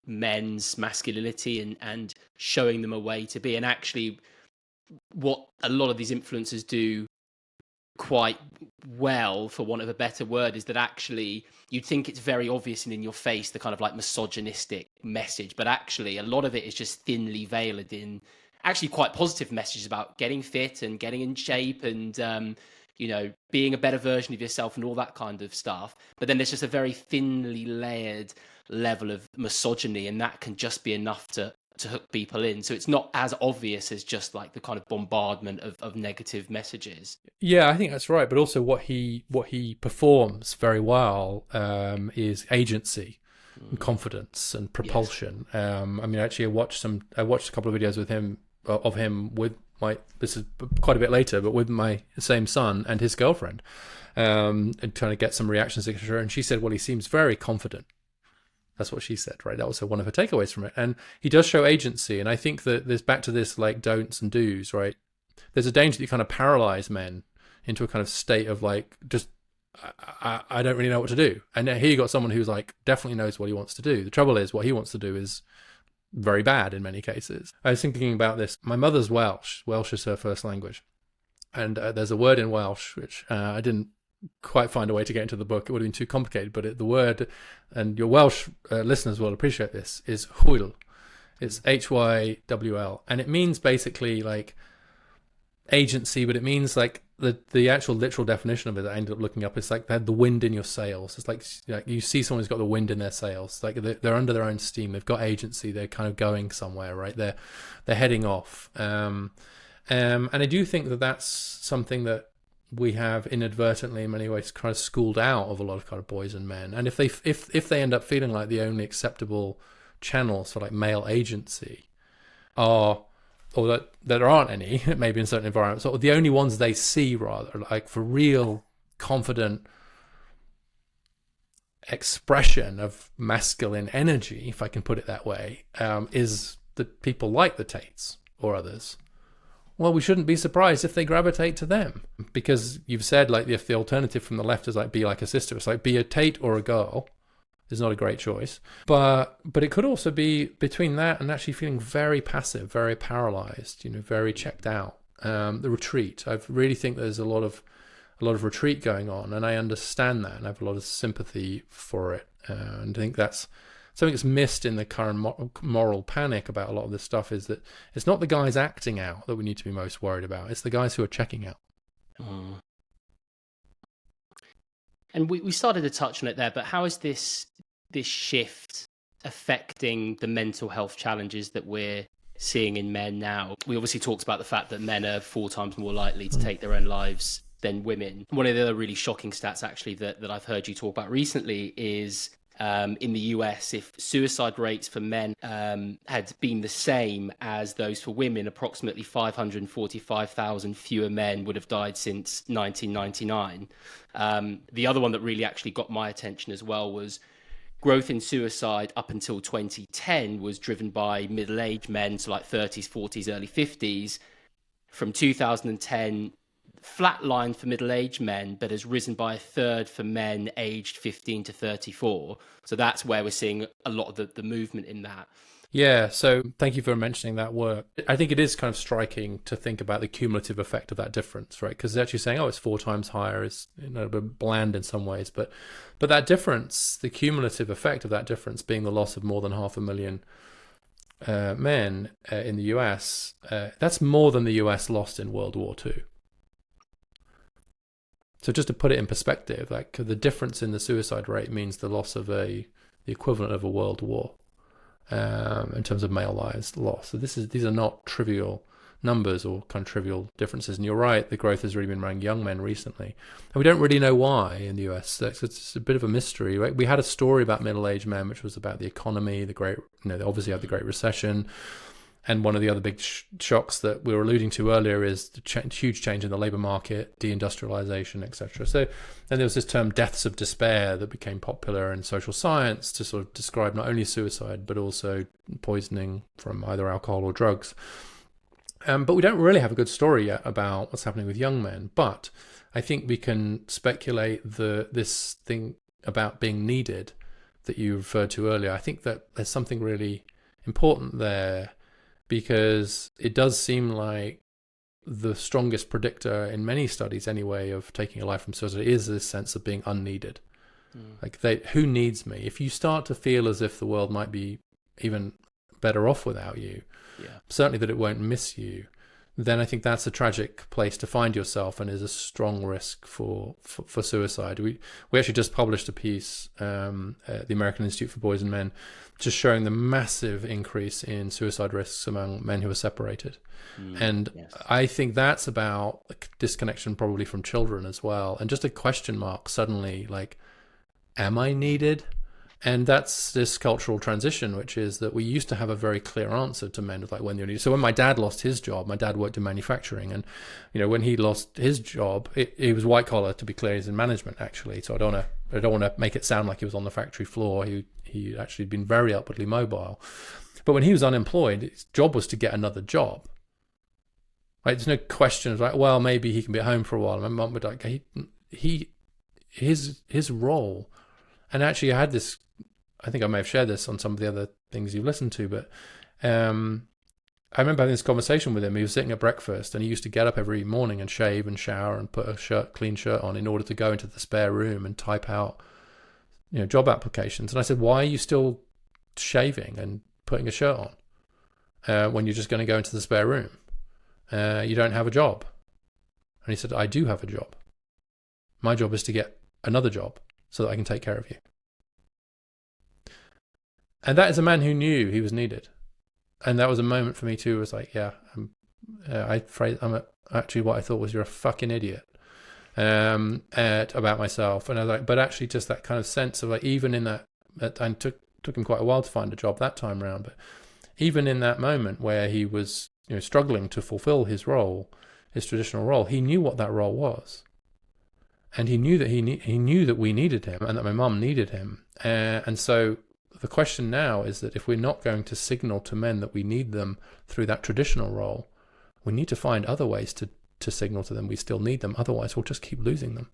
men's masculinity and showing them a way to be. And actually, what a lot of these influencers do quite well, for want of a better word, is that actually you'd think it's very obvious and in your face, the kind of like misogynistic message, but actually a lot of it is just thinly veiled in actually quite positive messages about getting fit and getting in shape and being a better version of yourself and all that kind of stuff. But then there's just a very thinly layered level of misogyny, and that can just be enough to hook people in. So it's not as obvious as just like the kind of bombardment of negative messages.
Yeah, I think that's right. But also what he performs very well is agency and confidence and propulsion. Yes. I mean, actually, I watched a couple of videos with him with this is quite a bit later, but with my same son and his girlfriend, and trying to get some reactions, etc. And she said, well, he seems very confident. That's what she said, right? That was one of her takeaways from it. And he does show agency. And I think that there's back to this like don'ts and do's, right? There's a danger that you kind of paralyze men into a kind of state of like, just, I don't really know what to do. And here you got someone who's like, definitely knows what he wants to do. The trouble is what he wants to do is very bad in many cases. I was thinking about this. My mother's Welsh. Welsh is her first language. And there's a word in Welsh, which I didn't quite find a way to get into the book. It would have been too complicated, but the word, and your Welsh listeners will appreciate this, is hwyl. It's Hywl, and it means basically like agency, but it means like the actual literal definition of it that I ended up looking up is like they had the wind in your sails. It's like you see someone who's got the wind in their sails, like they're under their own steam, they've got agency, they're kind of going somewhere, right? They're heading off, and I do think that that's something that we have inadvertently in many ways kind of schooled out of a lot of kind of boys and men. And if they end up feeling like the only acceptable channels for like male agency are, or that there aren't any, maybe in certain environments, or the only ones they see rather, like for real confident expression of masculine energy, if I can put it that way, is the people like the Tates or others. Well, we shouldn't be surprised if they gravitate to them, because you've said like if the alternative from the left is like be like a sister, it's like be a Tate or a girl is not a great choice. But it could also be between that and actually feeling very passive, very paralyzed, very checked out. The retreat. I really think there's a lot of retreat going on, and I understand that, and I have a lot of sympathy for it. And I think that's something that's missed in the current moral panic about a lot of this stuff, is that it's not the guys acting out that we need to be most worried about. It's the guys who are checking out.
Mm. And we started to touch on it there, but how is this shift affecting the mental health challenges that we're seeing in men now? We obviously talked about the fact that men are 4 times more likely to take their own lives than women. One of the other really shocking stats actually that I've heard you talk about recently is in the US, if suicide rates for men had been the same as those for women, approximately 545,000 fewer men would have died since 1999. The other one that really actually got my attention as well was growth in suicide up until 2010 was driven by middle-aged men, so like 30s, 40s, early 50s. From 2010, flatlined for middle-aged men, but has risen by a third for men aged 15 to 34. So that's where we're seeing a lot of the movement in that.
Yeah, so thank you for mentioning that work. I think it is kind of striking to think about the cumulative effect of that difference, right? Because actually saying, it's 4 times higher is a bit bland in some ways. But that difference, the cumulative effect of that difference being the loss of more than 500,000 men in the US, that's more than the US lost in World War II. So just to put it in perspective, like the difference in the suicide rate means the loss of the equivalent of a world war in terms of male lives lost. So these are not trivial numbers or kind of trivial differences. And you're right, the growth has really been around young men recently, and we don't really know why in the US. It's a bit of a mystery. Right? We had a story about middle-aged men, which was about the economy, the great, obviously had the Great Recession. And one of the other big shocks that we were alluding to earlier is the huge change in the labor market, deindustrialization, etc. So then there was this term deaths of despair that became popular in social science to sort of describe not only suicide, but also poisoning from either alcohol or drugs. But we don't really have a good story yet about what's happening with young men. But I think we can speculate this thing about being needed that you referred to earlier. I think that there's something really important there, because it does seem like the strongest predictor in many studies anyway of taking a life from suicide is this sense of being unneeded. Like, who needs me? If you start to feel as if the world might be even better off without you, certainly that it won't miss you, then I think that's a tragic place to find yourself and is a strong risk for suicide. We actually just published a piece at the American Institute for Boys and Men just showing the massive increase in suicide risks among men who are separated. And I think that's about a disconnection probably from children as well, and just a question mark suddenly, like, am I needed? And that's this cultural transition, which is that we used to have a very clear answer to men of like when you're needed. So when my dad lost his job, my dad worked in manufacturing, and when he lost his job, he was white collar, to be clear. He's in management actually. So I don't want to make it sound like he was on the factory floor. He actually had been very upwardly mobile. But when he was unemployed, his job was to get another job. Right? There's no question of like, well, maybe he can be at home for a while. My mum would like his role, and actually I had this. I think I may have shared this on some of the other things you've listened to, but I remember having this conversation with him. He was sitting at breakfast, and he used to get up every morning and shave and shower and put a clean shirt on in order to go into the spare room and type out, job applications. And I said, why are you still shaving and putting a shirt on when you're just going to go into the spare room? You don't have a job. And he said, I do have a job. My job is to get another job so that I can take care of you. And that is a man who knew he was needed. And that was a moment for me too. It was like, I'm actually what I thought was, you're a fucking idiot about myself. And I was like, but actually just that kind of sense of like, even in that and took him quite a while to find a job that time around. But even in that moment where he was, struggling to fulfill his role, his traditional role, he knew what that role was. And he knew that he knew that we needed him and that my mum needed him. And so the question now is that if we're not going to signal to men that we need them through that traditional role, we need to find other ways to signal to them we still need them. Otherwise, we'll just keep losing them.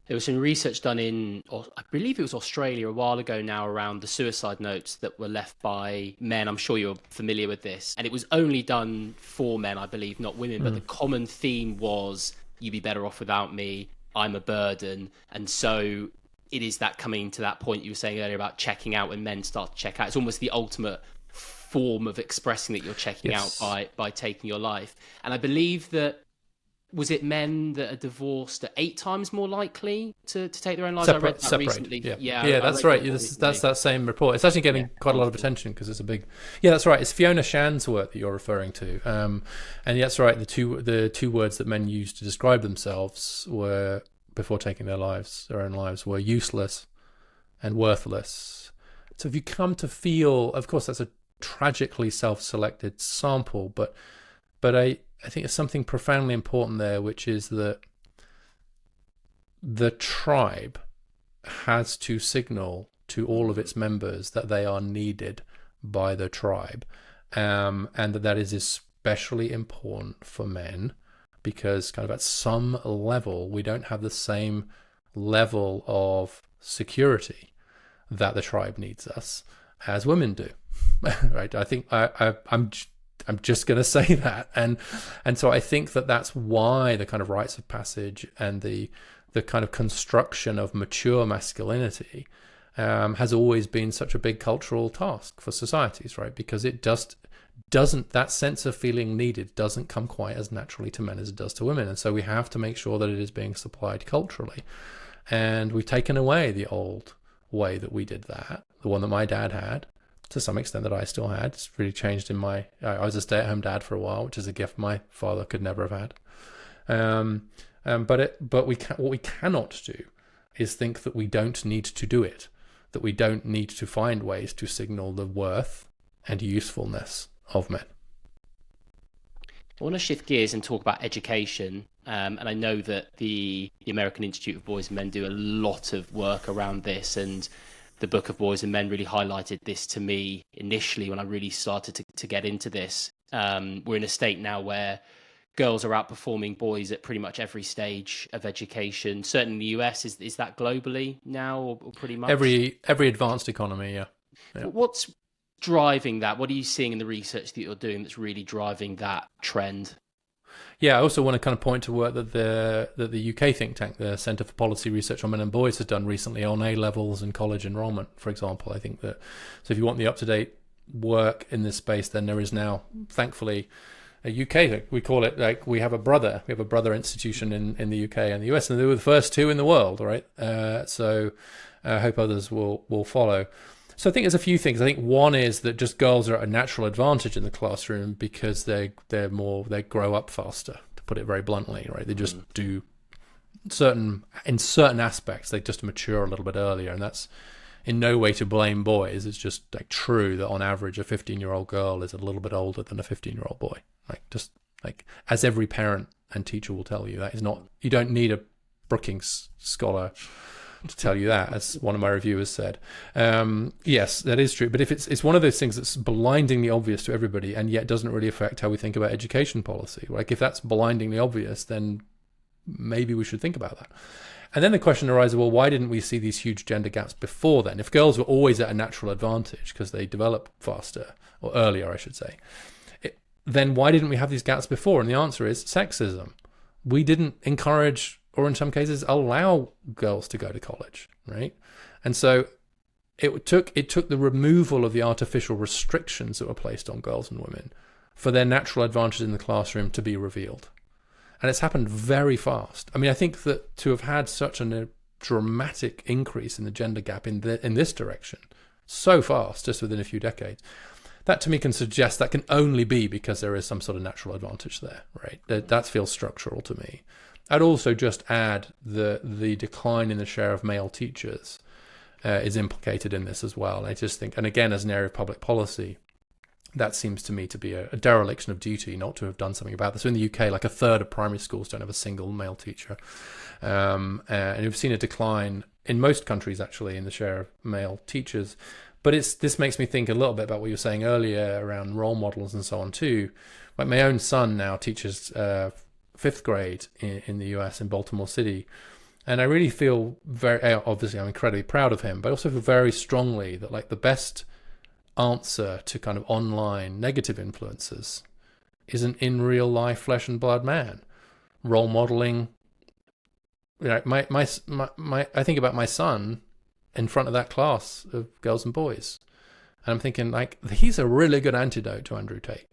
There was some research done in, I believe it was Australia a while ago now, around the suicide notes that were left by men. I'm sure you're familiar with this. And it was only done for men, I believe, not women. But the common theme was, you'd be better off without me. I'm a burden. And so it is that coming to that point you were saying earlier about checking out when men start to check out. It's almost the ultimate form of expressing that you're checking out by taking your life. And I believe that, was it men that are divorced are 8 times more likely to take their own lives? I read that recently. Yeah, that's right.
That's that same report. It's actually getting quite a lot of attention because it's a big. Yeah, that's right. It's Fiona Shan's work that you're referring to, and that's right. The two words that men used to describe themselves were, before taking their own lives, were useless and worthless. So if you come to feel, of course, that's a tragically self-selected sample, but I think there's something profoundly important there, which is that the tribe has to signal to all of its members that they are needed by the tribe, and that is especially important for men, because kind of at some level we don't have the same level of security that the tribe needs us as women do. Right? I think I'm just going to say that, and so I think that that's why the kind of rites of passage and the kind of construction of mature masculinity has always been such a big cultural task for societies, right? Because it just doesn't, that sense of feeling needed doesn't come quite as naturally to men as it does to women, and so we have to make sure that it is being supplied culturally. And we've taken away the old way that we did that, the one that my dad had, to some extent that I still had. It's really changed in I was a stay-at-home dad for a while, which is a gift my father could never have had. But what we cannot do is think that we don't need to do it, that we don't need to find ways to signal the worth and usefulness of men.
I want to shift gears and talk about education. And I know that the American Institute of Boys and Men do a lot of work around this. And the Book of Boys and Men really highlighted this to me initially when I really started to get into this. We're in a state now where girls are outperforming boys at pretty much every stage of education. Certainly in the US, is that globally now or pretty much?
Every advanced economy, yeah.
What's driving that? What are you seeing in the research that you're doing that's really driving that trend?
Yeah, I also want to kind of point to work that the UK think tank, the Centre for Policy Research on Men and Boys, has done recently on A levels and college enrollment, for example. I think that, so if you want the up-to-date work in this space, then there is now, thankfully, a UK, we call it, like, we have a brother institution in the UK and the US, and they were the first two in the world, right? So I hope others will follow. So I think there's a few things. I think one is that just girls are at a natural advantage in the classroom because they grow up faster, to put it very bluntly, right? They just do certain aspects, they just mature a little bit earlier, and that's in no way to blame boys. It's just like true that on average a 15-year-old girl is a little bit older than a 15-year-old boy. Like as every parent and teacher will tell you, that is not, you don't need a Brookings scholar to tell you that, as one of my reviewers said. Yes, that is true. But if it's one of those things that's blindingly obvious to everybody and yet doesn't really affect how we think about education policy, like if that's blindingly obvious, then maybe we should think about that. And then the question arises, well, why didn't we see these huge gender gaps before then? If girls were always at a natural advantage because they develop faster, or earlier, I should say, then why didn't we have these gaps before? And the answer is sexism. We didn't encourage, or in some cases allow, girls to go to college, right? And so it took the removal of the artificial restrictions that were placed on girls and women for their natural advantage in the classroom to be revealed. And it's happened very fast. I mean, I think that to have had such a dramatic increase in the gender gap in this direction so fast, just within a few decades, that to me can suggest that can only be because there is some sort of natural advantage there, right? That feels structural to me. I'd also just add the decline in the share of male teachers is implicated in this as well. I just think, and again, as an area of public policy, that seems to me to be a dereliction of duty not to have done something about this. So in the UK, like a third of primary schools don't have a single male teacher. And we've seen a decline in most countries, actually, in the share of male teachers. But this makes me think a little bit about what you were saying earlier around role models and so on too. Like my own son now teaches fifth grade in the US, in Baltimore City. And I really feel obviously I'm incredibly proud of him, but I also feel very strongly that like the best answer to kind of online negative influences is an in real life flesh and blood man. Role modeling, you know, my I think about my son in front of that class of girls and boys, and I'm thinking like he's a really good antidote to Andrew Tate.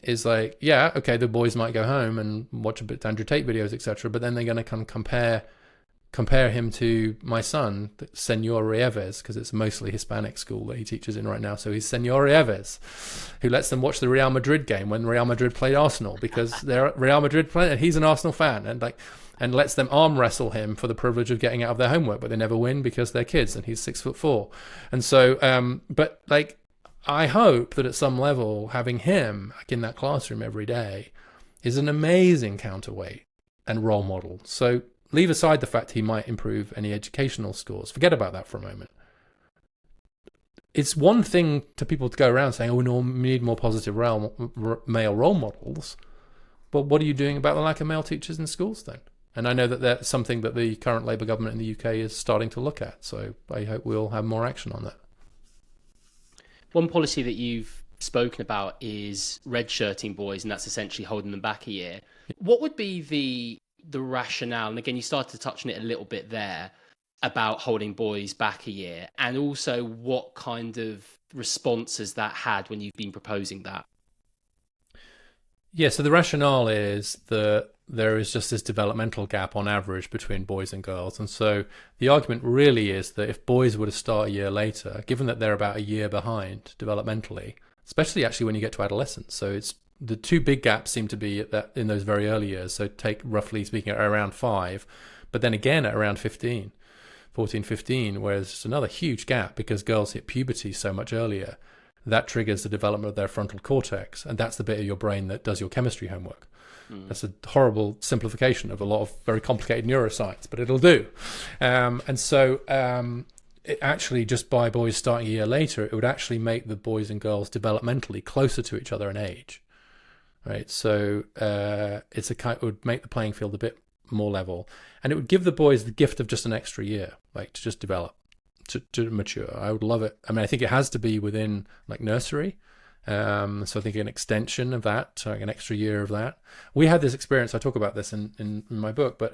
Is like, yeah, okay, the boys might go home and watch a bit of Andrew Tate videos, etc., but then they're going to come compare him to my son, Senor Reeves, because it's mostly Hispanic school that he teaches in right now. So he's Senor Reeves, who lets them watch the Real Madrid game when Real Madrid played Arsenal, because they're Real Madrid player and he's an Arsenal fan, and lets them arm wrestle him for the privilege of getting out of their homework, but they never win because they're kids and he's 6'4". And so, but like, I hope that at some level, having him in that classroom every day is an amazing counterweight and role model. So leave aside the fact he might improve any educational scores. Forget about that for a moment. It's one thing to people to go around saying, oh, we need more positive male role models. But what are you doing about the lack of male teachers in schools then? And I know that that's something that the current Labour government in the UK is starting to look at. So I hope we'll have more action on that.
One policy that you've spoken about is redshirting boys, and that's essentially holding them back a year. What would be the rationale? And again, you started to touch on it a little bit there about holding boys back a year, and also what kind of response has that had when you've been proposing that?
Yeah, so the rationale is that there is just this developmental gap on average between boys and girls. And so the argument really is that if boys were to start a year later, given that they're about a year behind developmentally, especially actually when you get to adolescence. So it's the two big gaps seem to be in those very early years. So take, roughly speaking, at around 5, but then again at around 14, 15, whereas it's another huge gap because girls hit puberty so much earlier. that triggers the development of their frontal cortex, and that's the bit of your brain that does your chemistry homework. That's a horrible simplification of a lot of very complicated neuroscience, but it'll do. And so it actually, just by boys starting a year later, it would actually make the boys and girls developmentally closer to each other in age, right? So it would make the playing field a bit more level, and it would give the boys the gift of just an extra year, like to just develop, to mature. I would love it. I mean, I think it has to be within like nursery. So I think an extension of that, like an extra year of that. We had this experience, I talk about this in my book, but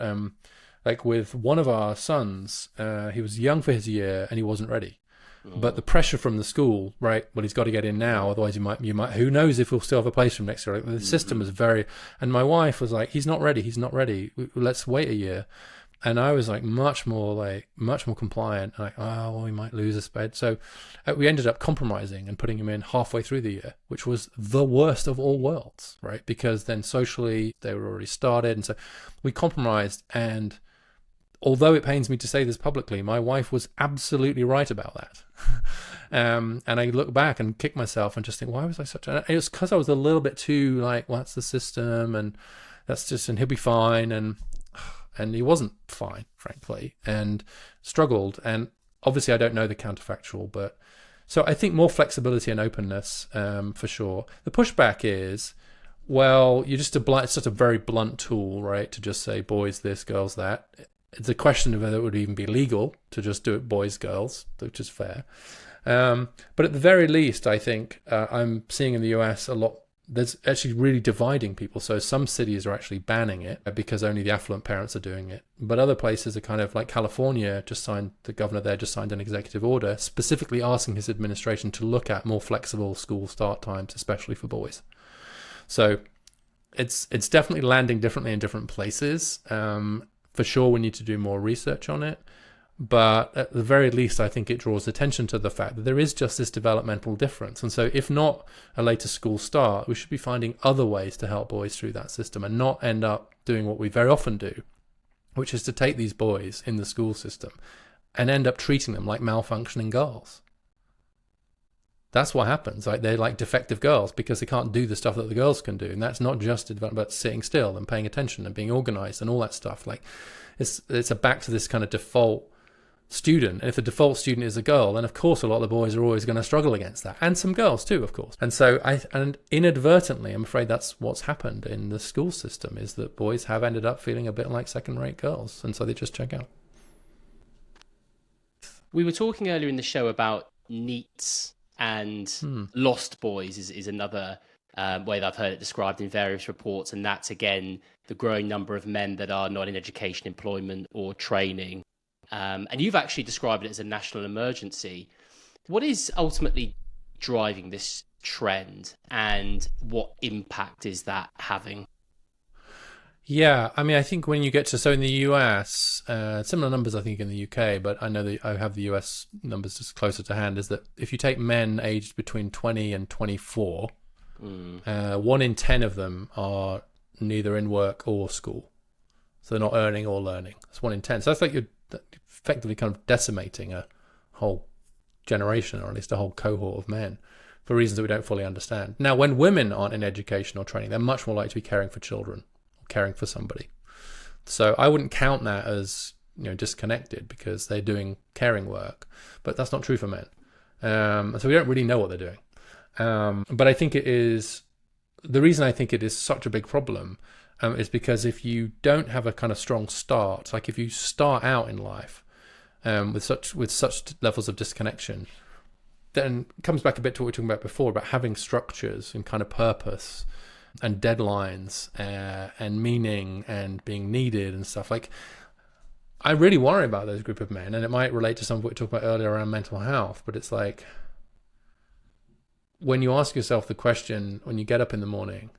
like with one of our sons, he was young for his year and he wasn't ready. But the pressure from the school, right? Well, he's got to get in now, otherwise you might. Who knows if we'll still have a place for him next year? Like, the system was very, and my wife was like, he's not ready. Let's wait a year. And I was like much more compliant. Like, oh, well, we might lose a sped. So we ended up compromising and putting him in halfway through the year, which was the worst of all worlds, right? Because then socially they were already started, and so we compromised. And although it pains me to say this publicly, my wife was absolutely right about that. And I look back and kick myself and just think, why was I such a... It was because I was a little bit too like, well, that's the system, and and he'll be fine, and he wasn't fine, frankly, and struggled. And obviously I don't know the counterfactual, but so I think more flexibility and openness, for sure. The pushback is, well, it's just a very blunt tool, right? To just say boys this, girls that. It's a question of whether it would even be legal to just do it boys, girls, which is fair. But at the very least, I think I'm seeing in the US a lot, there's actually really dividing people. So some cities are actually banning it because only the affluent parents are doing it. But other places are kind of like California the governor there just signed an executive order specifically asking his administration to look at more flexible school start times, especially for boys. So it's definitely landing differently in different places. For sure, we need to do more research on it. But at the very least, I think it draws attention to the fact that there is just this developmental difference. And so if not a later school start, we should be finding other ways to help boys through that system and not end up doing what we very often do, which is to take these boys in the school system and end up treating them like malfunctioning girls. That's what happens. Like, they're like defective girls because they can't do the stuff that the girls can do. And that's not just about sitting still and paying attention and being organized and all that stuff. Like, it's back to this kind of default student. And if the default student is a girl, then of course a lot of the boys are always going to struggle against that, and some girls too, of course. And so and inadvertently, I'm afraid that's what's happened in the school system, is that boys have ended up feeling a bit like second-rate girls, and so they just check out.
We were talking earlier in the show about NEETs, and lost boys is another way that I've heard it described in various reports, and that's again the growing number of men that are not in education, employment, or training. And you've actually described it as a national emergency. What is ultimately driving this trend, and what impact is that having?
Yeah, I mean, I think when you get to, so in the US, similar numbers I think in the UK, but I know that I have the US numbers just closer to hand, is that if you take men aged between 20 and 24, 1 in 10 of them are neither in work or school. So they're not earning or learning. It's 1 in 10. So that's like you're effectively kind of decimating a whole generation, or at least a whole cohort of men, for reasons that we don't fully understand. Now, when women aren't in education or training, they're much more likely to be caring for children, or caring for somebody. So I wouldn't count that as, disconnected, because they're doing caring work, but that's not true for men. So we don't really know what they're doing. But I think the reason I think it is such a big problem is because if you don't have a kind of strong start, like if you start out in life with such levels of disconnection, then it comes back a bit to what we were talking about before, about having structures and kind of purpose and deadlines and meaning and being needed and stuff. Like, I really worry about those group of men, and it might relate to some of what we talked about earlier around mental health, but it's like, when you ask yourself the question, when you get up in the morning,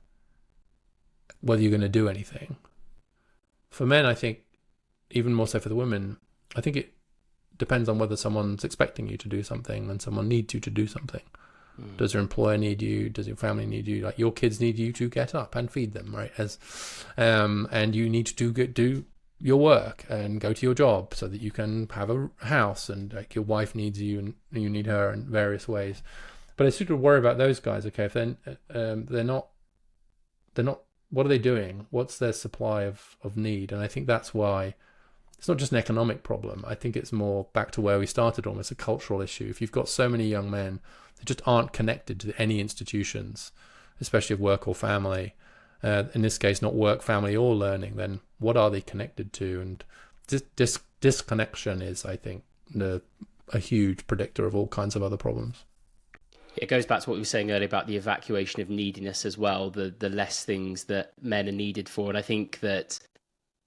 whether you're going to do anything. For men, I think, even more so for the women, I think it depends on whether someone's expecting you to do something and someone needs you to do something. Does your employer need you? Does your family need you? Like, your kids need you to get up and feed them, right? And you need to do your work and go to your job so that you can have a house, and like your wife needs you and you need her in various ways. But I sort of worry about those guys. Okay, if they're not. What are they doing? What's their supply of need? And I think that's why it's not just an economic problem. I think it's more back to where we started, almost a cultural issue. If you've got so many young men that just aren't connected to any institutions, especially of work or family, in this case, not work, family, or learning, then what are they connected to? And disconnection is, I think, a huge predictor of all kinds of other problems.
It goes back to what we were saying earlier about the evacuation of neediness as well, the less things that men are needed for. And I think that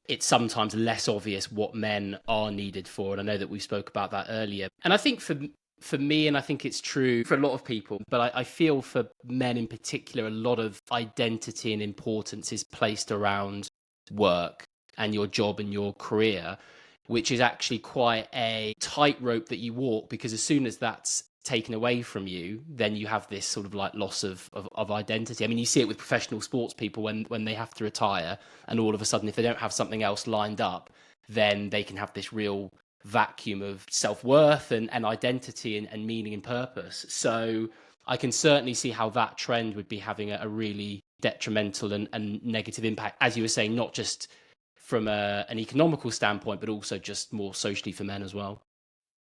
it's sometimes less obvious what men are needed for. And I know that we spoke about that earlier. And I think for me, and I think it's true for a lot of people, but I feel for men in particular, a lot of identity and importance is placed around work and your job and your career, which is actually quite a tightrope that you walk, because as soon as that's taken away from you, then you have this sort of like loss of identity. I mean, you see it with professional sports people when they have to retire, and all of a sudden, if they don't have something else lined up, then they can have this real vacuum of self-worth and identity and meaning and purpose. So I can certainly see how that trend would be having a really detrimental and negative impact, as you were saying, not just from an economical standpoint, but also just more socially for men as well.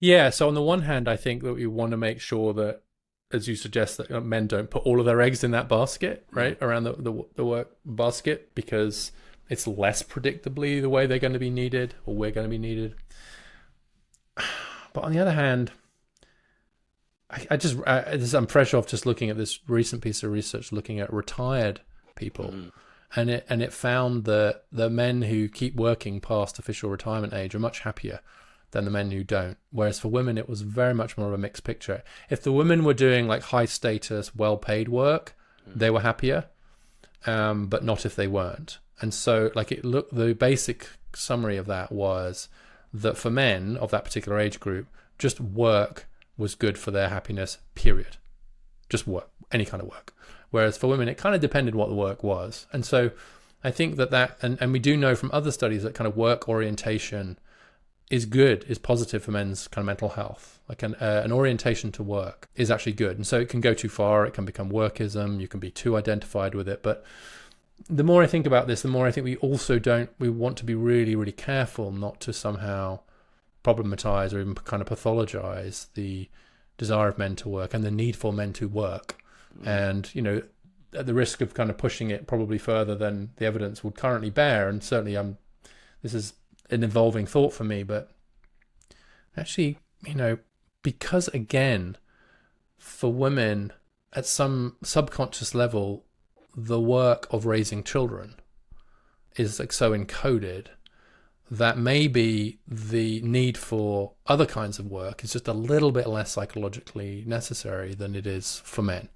Yeah, so on the one hand, I think that we want to make sure that, as you suggest, that men don't put all of their eggs in that basket, right, around the work basket, because it's less predictably the way they're going to be needed, or we're going to be needed. But on the other hand, I'm fresh off just looking at this recent piece of research looking at retired people, and it found that the men who keep working past official retirement age are much happier than the men who don't. Whereas for women, it was very much more of a mixed picture. If the women were doing like high status, well-paid work, they were happier, but not if they weren't. And so the basic summary of that was that for men of that particular age group, just work was good for their happiness, period. Just work, any kind of work. Whereas for women, it kind of depended what the work was. And so I think and we do know from other studies that kind of work orientation is positive for men's kind of mental health. Like an orientation to work is actually good. And so it can go too far. It can become workism. You can be too identified with it. But the more I think about this, the more I think we want to be really, really careful not to somehow problematize or even kind of pathologize the desire of men to work and the need for men to work. And, at the risk of kind of pushing it probably further than the evidence would currently bear. And certainly this is an evolving thought for me, but actually, because again, for women at some subconscious level, the work of raising children is like so encoded that maybe the need for other kinds of work is just a little bit less psychologically necessary than it is for men,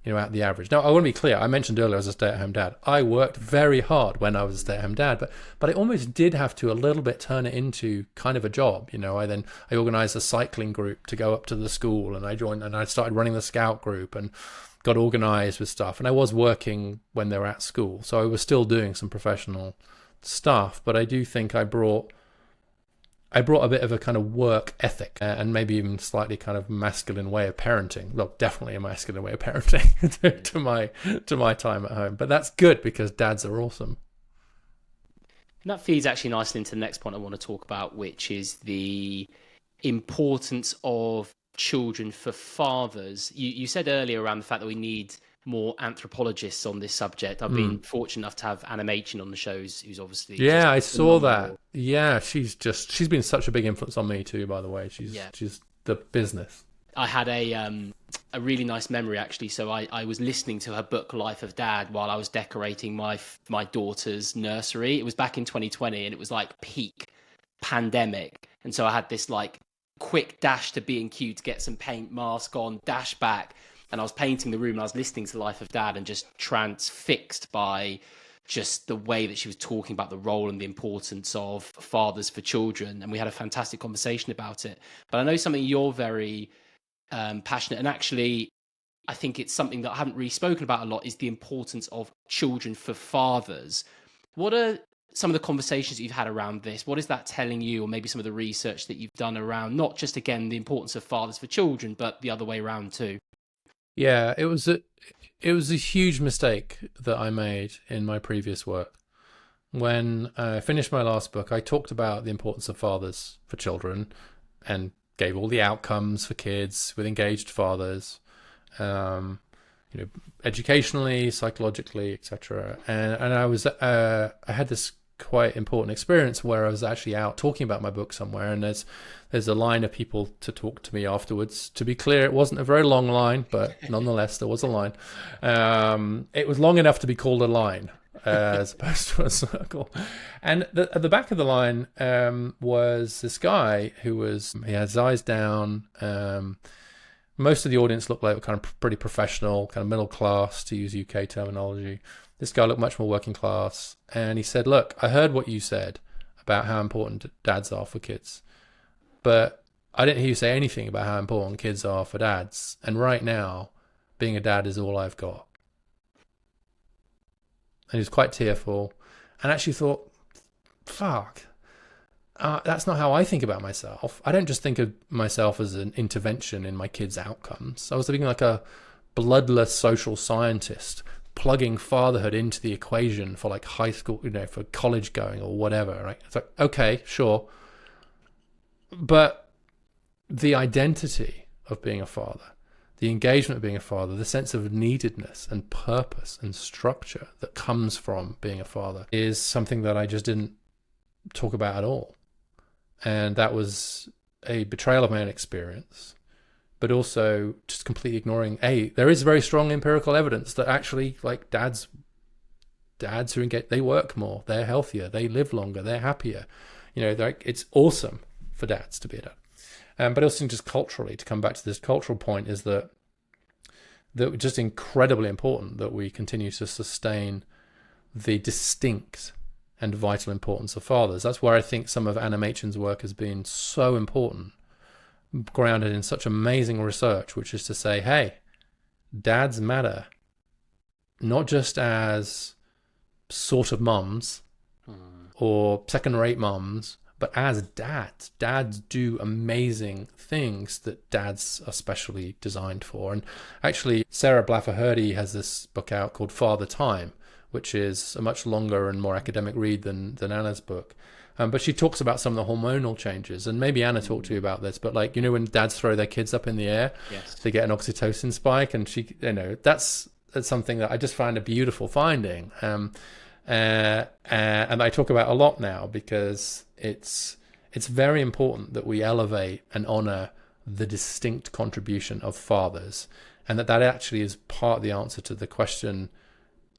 at the average. Now, I want to be clear. I mentioned earlier I was a stay-at-home dad. I worked very hard when I was a stay-at-home dad, but I almost did have to a little bit turn it into kind of a job. I organized a cycling group to go up to the school, and I started running the scout group and got organized with stuff. And I was working when they were at school, so I was still doing some professional stuff. But I do think I brought a bit of a kind of work ethic and maybe even slightly kind of masculine way of parenting. Well, definitely a masculine way of parenting to my time at home. But that's good because dads are awesome.
And that feeds actually nicely into the next point I want to talk about, which is the importance of children for fathers. You said earlier around the fact that we need more anthropologists on this subject. I've been fortunate enough to have Anna Machin on the shows, who's obviously
I saw that. Yeah, she's been such a big influence on me too, by the way. She's the business.
I had a really nice memory actually. So I was listening to her book Life of Dad while I was decorating my daughter's nursery. It was back in 2020 and it was like peak pandemic. And so I had this like quick dash to B&Q to get some paint, mask on, dash back. And I was painting the room and I was listening to Life of Dad and just transfixed by just the way that she was talking about the role and the importance of fathers for children. And we had a fantastic conversation about it. But I know something you're very passionate, and actually I think it's something that I haven't really spoken about a lot, is the importance of children for fathers. What are some of the conversations you've had around this? What is that telling you, or maybe some of the research that you've done around not just, again, the importance of fathers for children, but the other way around too?
Yeah, it was a huge mistake that I made in my previous work. When I finished my last book, I talked about the importance of fathers for children and gave all the outcomes for kids with engaged fathers, educationally, psychologically, etc. And I had this quite important experience where I was actually out talking about my book somewhere, and there's a line of people to talk to me afterwards. To be clear, it wasn't a very long line, but nonetheless, there was a line. It was long enough to be called a line, as opposed to a circle. And at the back of the line was this guy he had his eyes down. Most of the audience looked like kind of pretty professional, kind of middle class, to use UK terminology. This guy looked much more working class. And he said, look, I heard what you said about how important dads are for kids, but I didn't hear you say anything about how important kids are for dads. And right now, being a dad is all I've got. And he was quite tearful and actually thought, fuck, that's not how I think about myself. I don't just think of myself as an intervention in my kids' outcomes. I was thinking like a bloodless social scientist plugging fatherhood into the equation for like high school, for college going or whatever, right? It's like, okay, sure. But the identity of being a father, the engagement of being a father, the sense of neededness and purpose and structure that comes from being a father is something that I just didn't talk about at all. And that was a betrayal of my own experience, but also just completely ignoring, there is very strong empirical evidence that actually like dads who engage, they work more, they're healthier, they live longer, they're happier. It's awesome for dads to be a dad. But also just culturally, to come back to this cultural point, is that it's just incredibly important that we continue to sustain the distinct and vital importance of fathers. That's where I think some of Anna Machin's work has been so important, grounded in such amazing research, which is to say, hey, dads matter, not just as sort of mums or second-rate mums, but as dads. Dads do amazing things that dads are specially designed for. And actually, Sarah Blaffer-Hrdy has this book out called Father Time, which is a much longer and more academic read than Anna's book. But she talks about some of the hormonal changes. And maybe Anna talked to you about this, but like, when dads throw their kids up in the air,
yes,
they get an oxytocin spike. And she, that's something that I just find a beautiful finding. And I talk about a lot now because it's very important that we elevate and honor the distinct contribution of fathers, and that actually is part of the answer to the question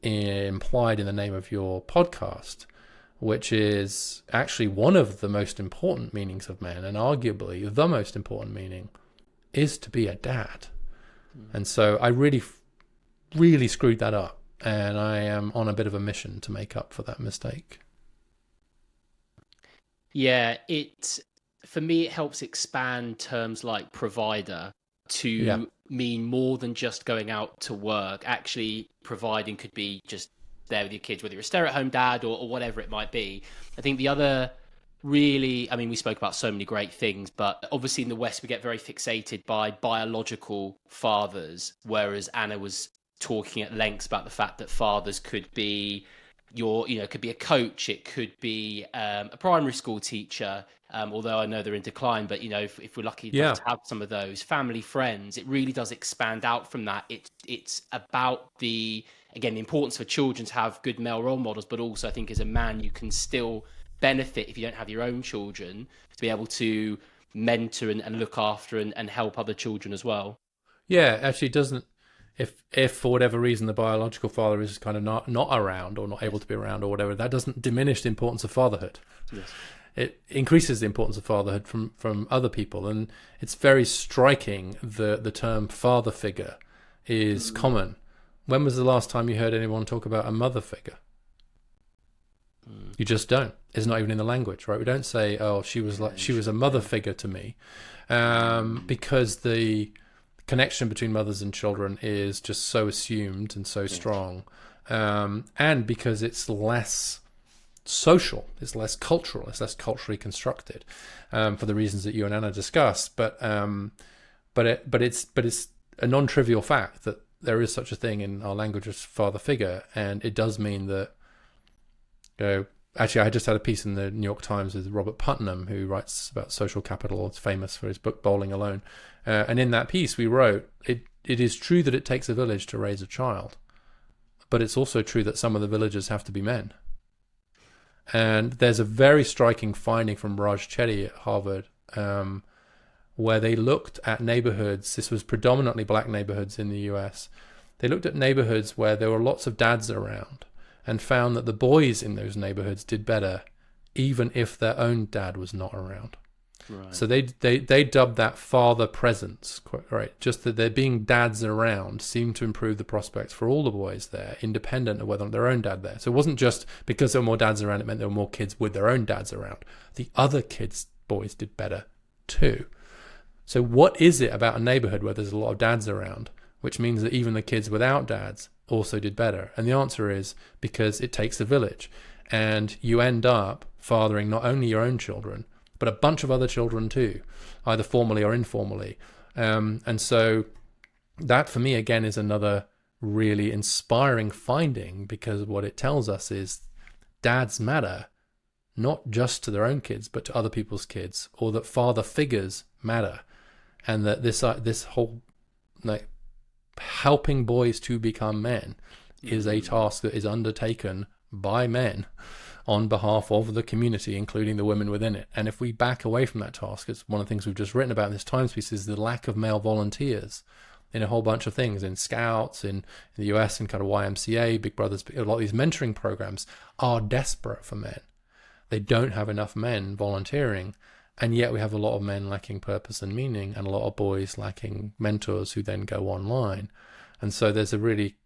implied in the name of your podcast, which is actually one of the most important meanings of men, and arguably the most important meaning, is to be a dad. And so I really screwed that up, and I am on a bit of a mission to make up for that mistake.
Yeah, for me, it helps expand terms like provider to mean more than just going out to work. Actually, providing could be just there with your kids, whether you're a stay-at-home dad or whatever it might be. I think the other really, we spoke about so many great things, but obviously in the West, we get very fixated by biological fathers, whereas Anna was talking at length about the fact that fathers could be it could be a coach, it could be a primary school teacher, although I know they're in decline, but if we're lucky enough to have some of those, family, friends, it really does expand out from that. It's about the importance for children to have good male role models, but also I think as a man you can still benefit, if you don't have your own children, to be able to mentor and look after and help other children as well.
Yeah, actually, it doesn't. If for whatever reason the biological father is kind of not around or not able to be around or whatever, that doesn't diminish the importance of fatherhood.
Yes.
It increases the importance of fatherhood from other people, and it's very striking. The term father figure is common. When was the last time you heard anyone talk about a mother figure? You just don't. It's not even in the language, right? We don't say, "Oh, she was a mother figure to me," because the connection between mothers and children is just so assumed and so strong, and because it's less social, it's less cultural, it's less culturally constructed, for the reasons that you and Anna discussed. But it's a non-trivial fact that there is such a thing in our language as father figure, and it does mean that, actually I just had a piece in the New York Times with Robert Putnam, who writes about social capital. It's famous for his book Bowling Alone, and in that piece we wrote, it is true that it takes a village to raise a child, but it's also true that some of the villagers have to be men. And there's a very striking finding from Raj Chetty at Harvard, where they looked at neighborhoods. This was predominantly black neighborhoods in the US. They looked at neighborhoods where there were lots of dads around and found that the boys in those neighborhoods did better, even if their own dad was not around. Right. So they dubbed that father presence, right? Just that there being dads around seemed to improve the prospects for all the boys there, independent of whether or not their own dad there. So it wasn't just because there were more dads around, it meant there were more kids with their own dads around. The other kids, boys, did better too. So what is it about a neighborhood where there's a lot of dads around, which means that even the kids without dads also did better? And the answer is because it takes a village, and you end up fathering not only your own children, but a bunch of other children too, either formally or informally. And so that for me, again, is another really inspiring finding, because what it tells us is dads matter, not just to their own kids, but to other people's kids, or that father figures matter. And that this whole, like, helping boys to become men is a task that is undertaken by men on behalf of the community, including the women within it. And if we back away from that task, it's one of the things we've just written about in this Times piece, is the lack of male volunteers in a whole bunch of things, in Scouts, in the US, and kind of YMCA, Big Brothers. A lot of these mentoring programs are desperate for men. They don't have enough men volunteering, and yet we have a lot of men lacking purpose and meaning, and a lot of boys lacking mentors who then go online. And so there's a really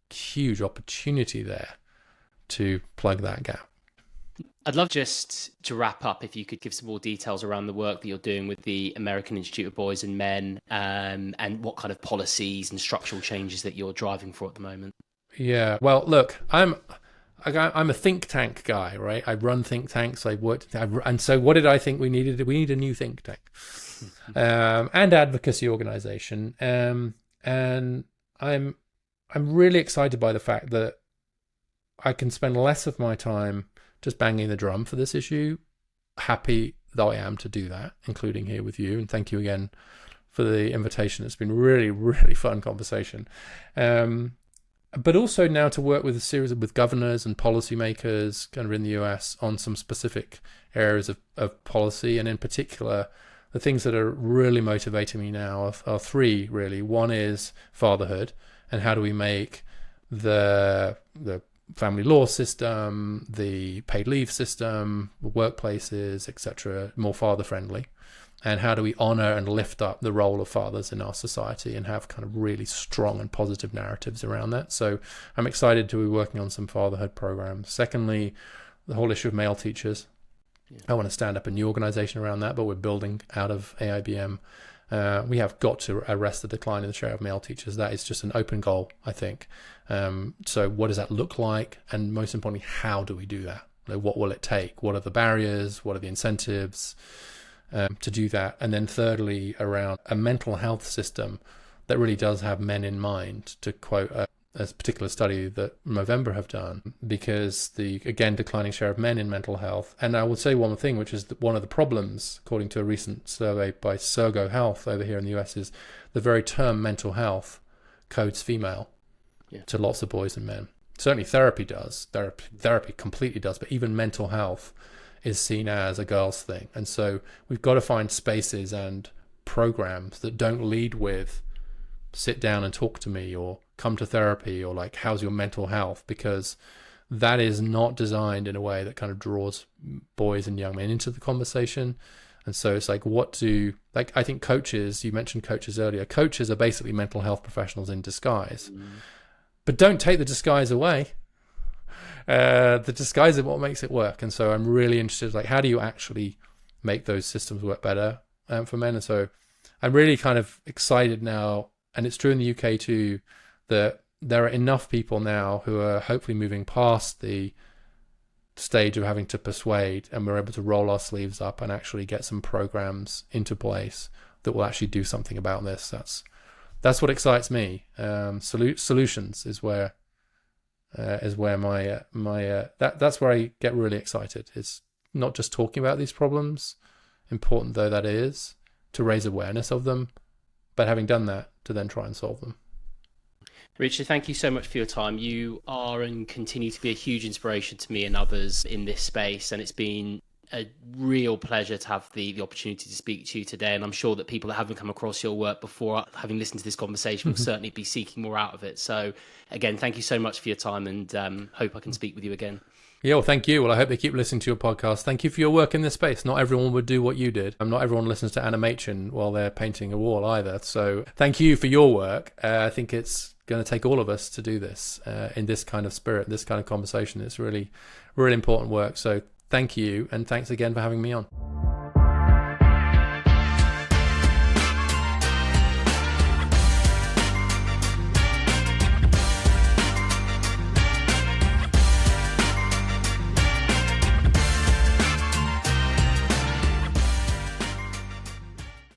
huge opportunity there to plug that gap.
I'd love just to wrap up if you could give some more details around the work that you're doing with the American Institute of Boys and Men, and what kind of policies and structural changes that you're driving for at the moment. Yeah,
well, look, I'm a think tank guy, right? I run think tanks. And so what did I think we needed? We need a new think tank, and advocacy organization. And I'm really excited by the fact that I can spend less of my time just banging the drum for this issue. Happy though I am to do that, including here with you. And thank you again for the invitation. It's been really, really fun conversation. But also now to work with a series with governors and policymakers kind of in the US on some specific areas of policy. And in particular, the things that are really motivating me now are three, really. One is fatherhood, and how do we make the family law system, the paid leave system, workplaces, etc., more father friendly, and how do we honor and lift up the role of fathers in our society and have kind of really strong and positive narratives around that. So I'm excited to be working on some fatherhood programs. Secondly, the whole issue of male teachers. I want to stand up a new organization around that, but we're building out of AIBM. We have got to arrest the decline in the share of male teachers. That is just an open goal, I think. So what does that look like? And most importantly, how do we do that? Like, what will it take? What are the barriers? What are the incentives to do that? And then thirdly, around a mental health system that really does have men in mind, to quote a particular study that Movember have done, because the, again, declining share of men in mental health. And I will say one more thing, which is that one of the problems, according to a recent survey by Sergo Health over here in the US, is the very term mental health codes female to lots of boys and men. Certainly therapy does. Therapy completely does, but even mental health is seen as a girl's thing. And so we've got to find spaces and programs that don't lead with sit down and talk to me, or come to therapy, or like, how's your mental health? Because that is not designed in a way that kind of draws boys and young men into the conversation. And so it's like, I think coaches, you mentioned coaches earlier, coaches are basically mental health professionals in disguise. But don't take the disguise away. The disguise is what makes it work. And so I'm really interested, like, how do you actually make those systems work better for men? And so I'm really kind of excited now, and it's true in the UK too, that there are enough people now who are hopefully moving past the stage of having to persuade, and we're able to roll our sleeves up and actually get some programs into place that will actually do something about this. that's what excites me. Solutions is where that's where I get really excited. It's not just talking about these problems, important though that is, to raise awareness of them, but having done that, to then try and solve them.
Richard, thank you so much for your time. You are and continue to be a huge inspiration to me and others in this space, and it's been a real pleasure to have the opportunity to speak to you today. And I'm sure that people that haven't come across your work before, having listened to this conversation, will certainly be seeking more out of it. So again, thank you so much for your time, and hope I can speak with you again. Yeah,
well, thank you. Well, I hope they keep listening to your podcast. Thank you for your work in this space. Not everyone would do what you did. Not everyone listens to animation while they're painting a wall either. So thank you for your work. I think it's going to take all of us to do this in this kind of spirit, this kind of conversation. It's really, really important work. So thank you. And thanks again for having me on.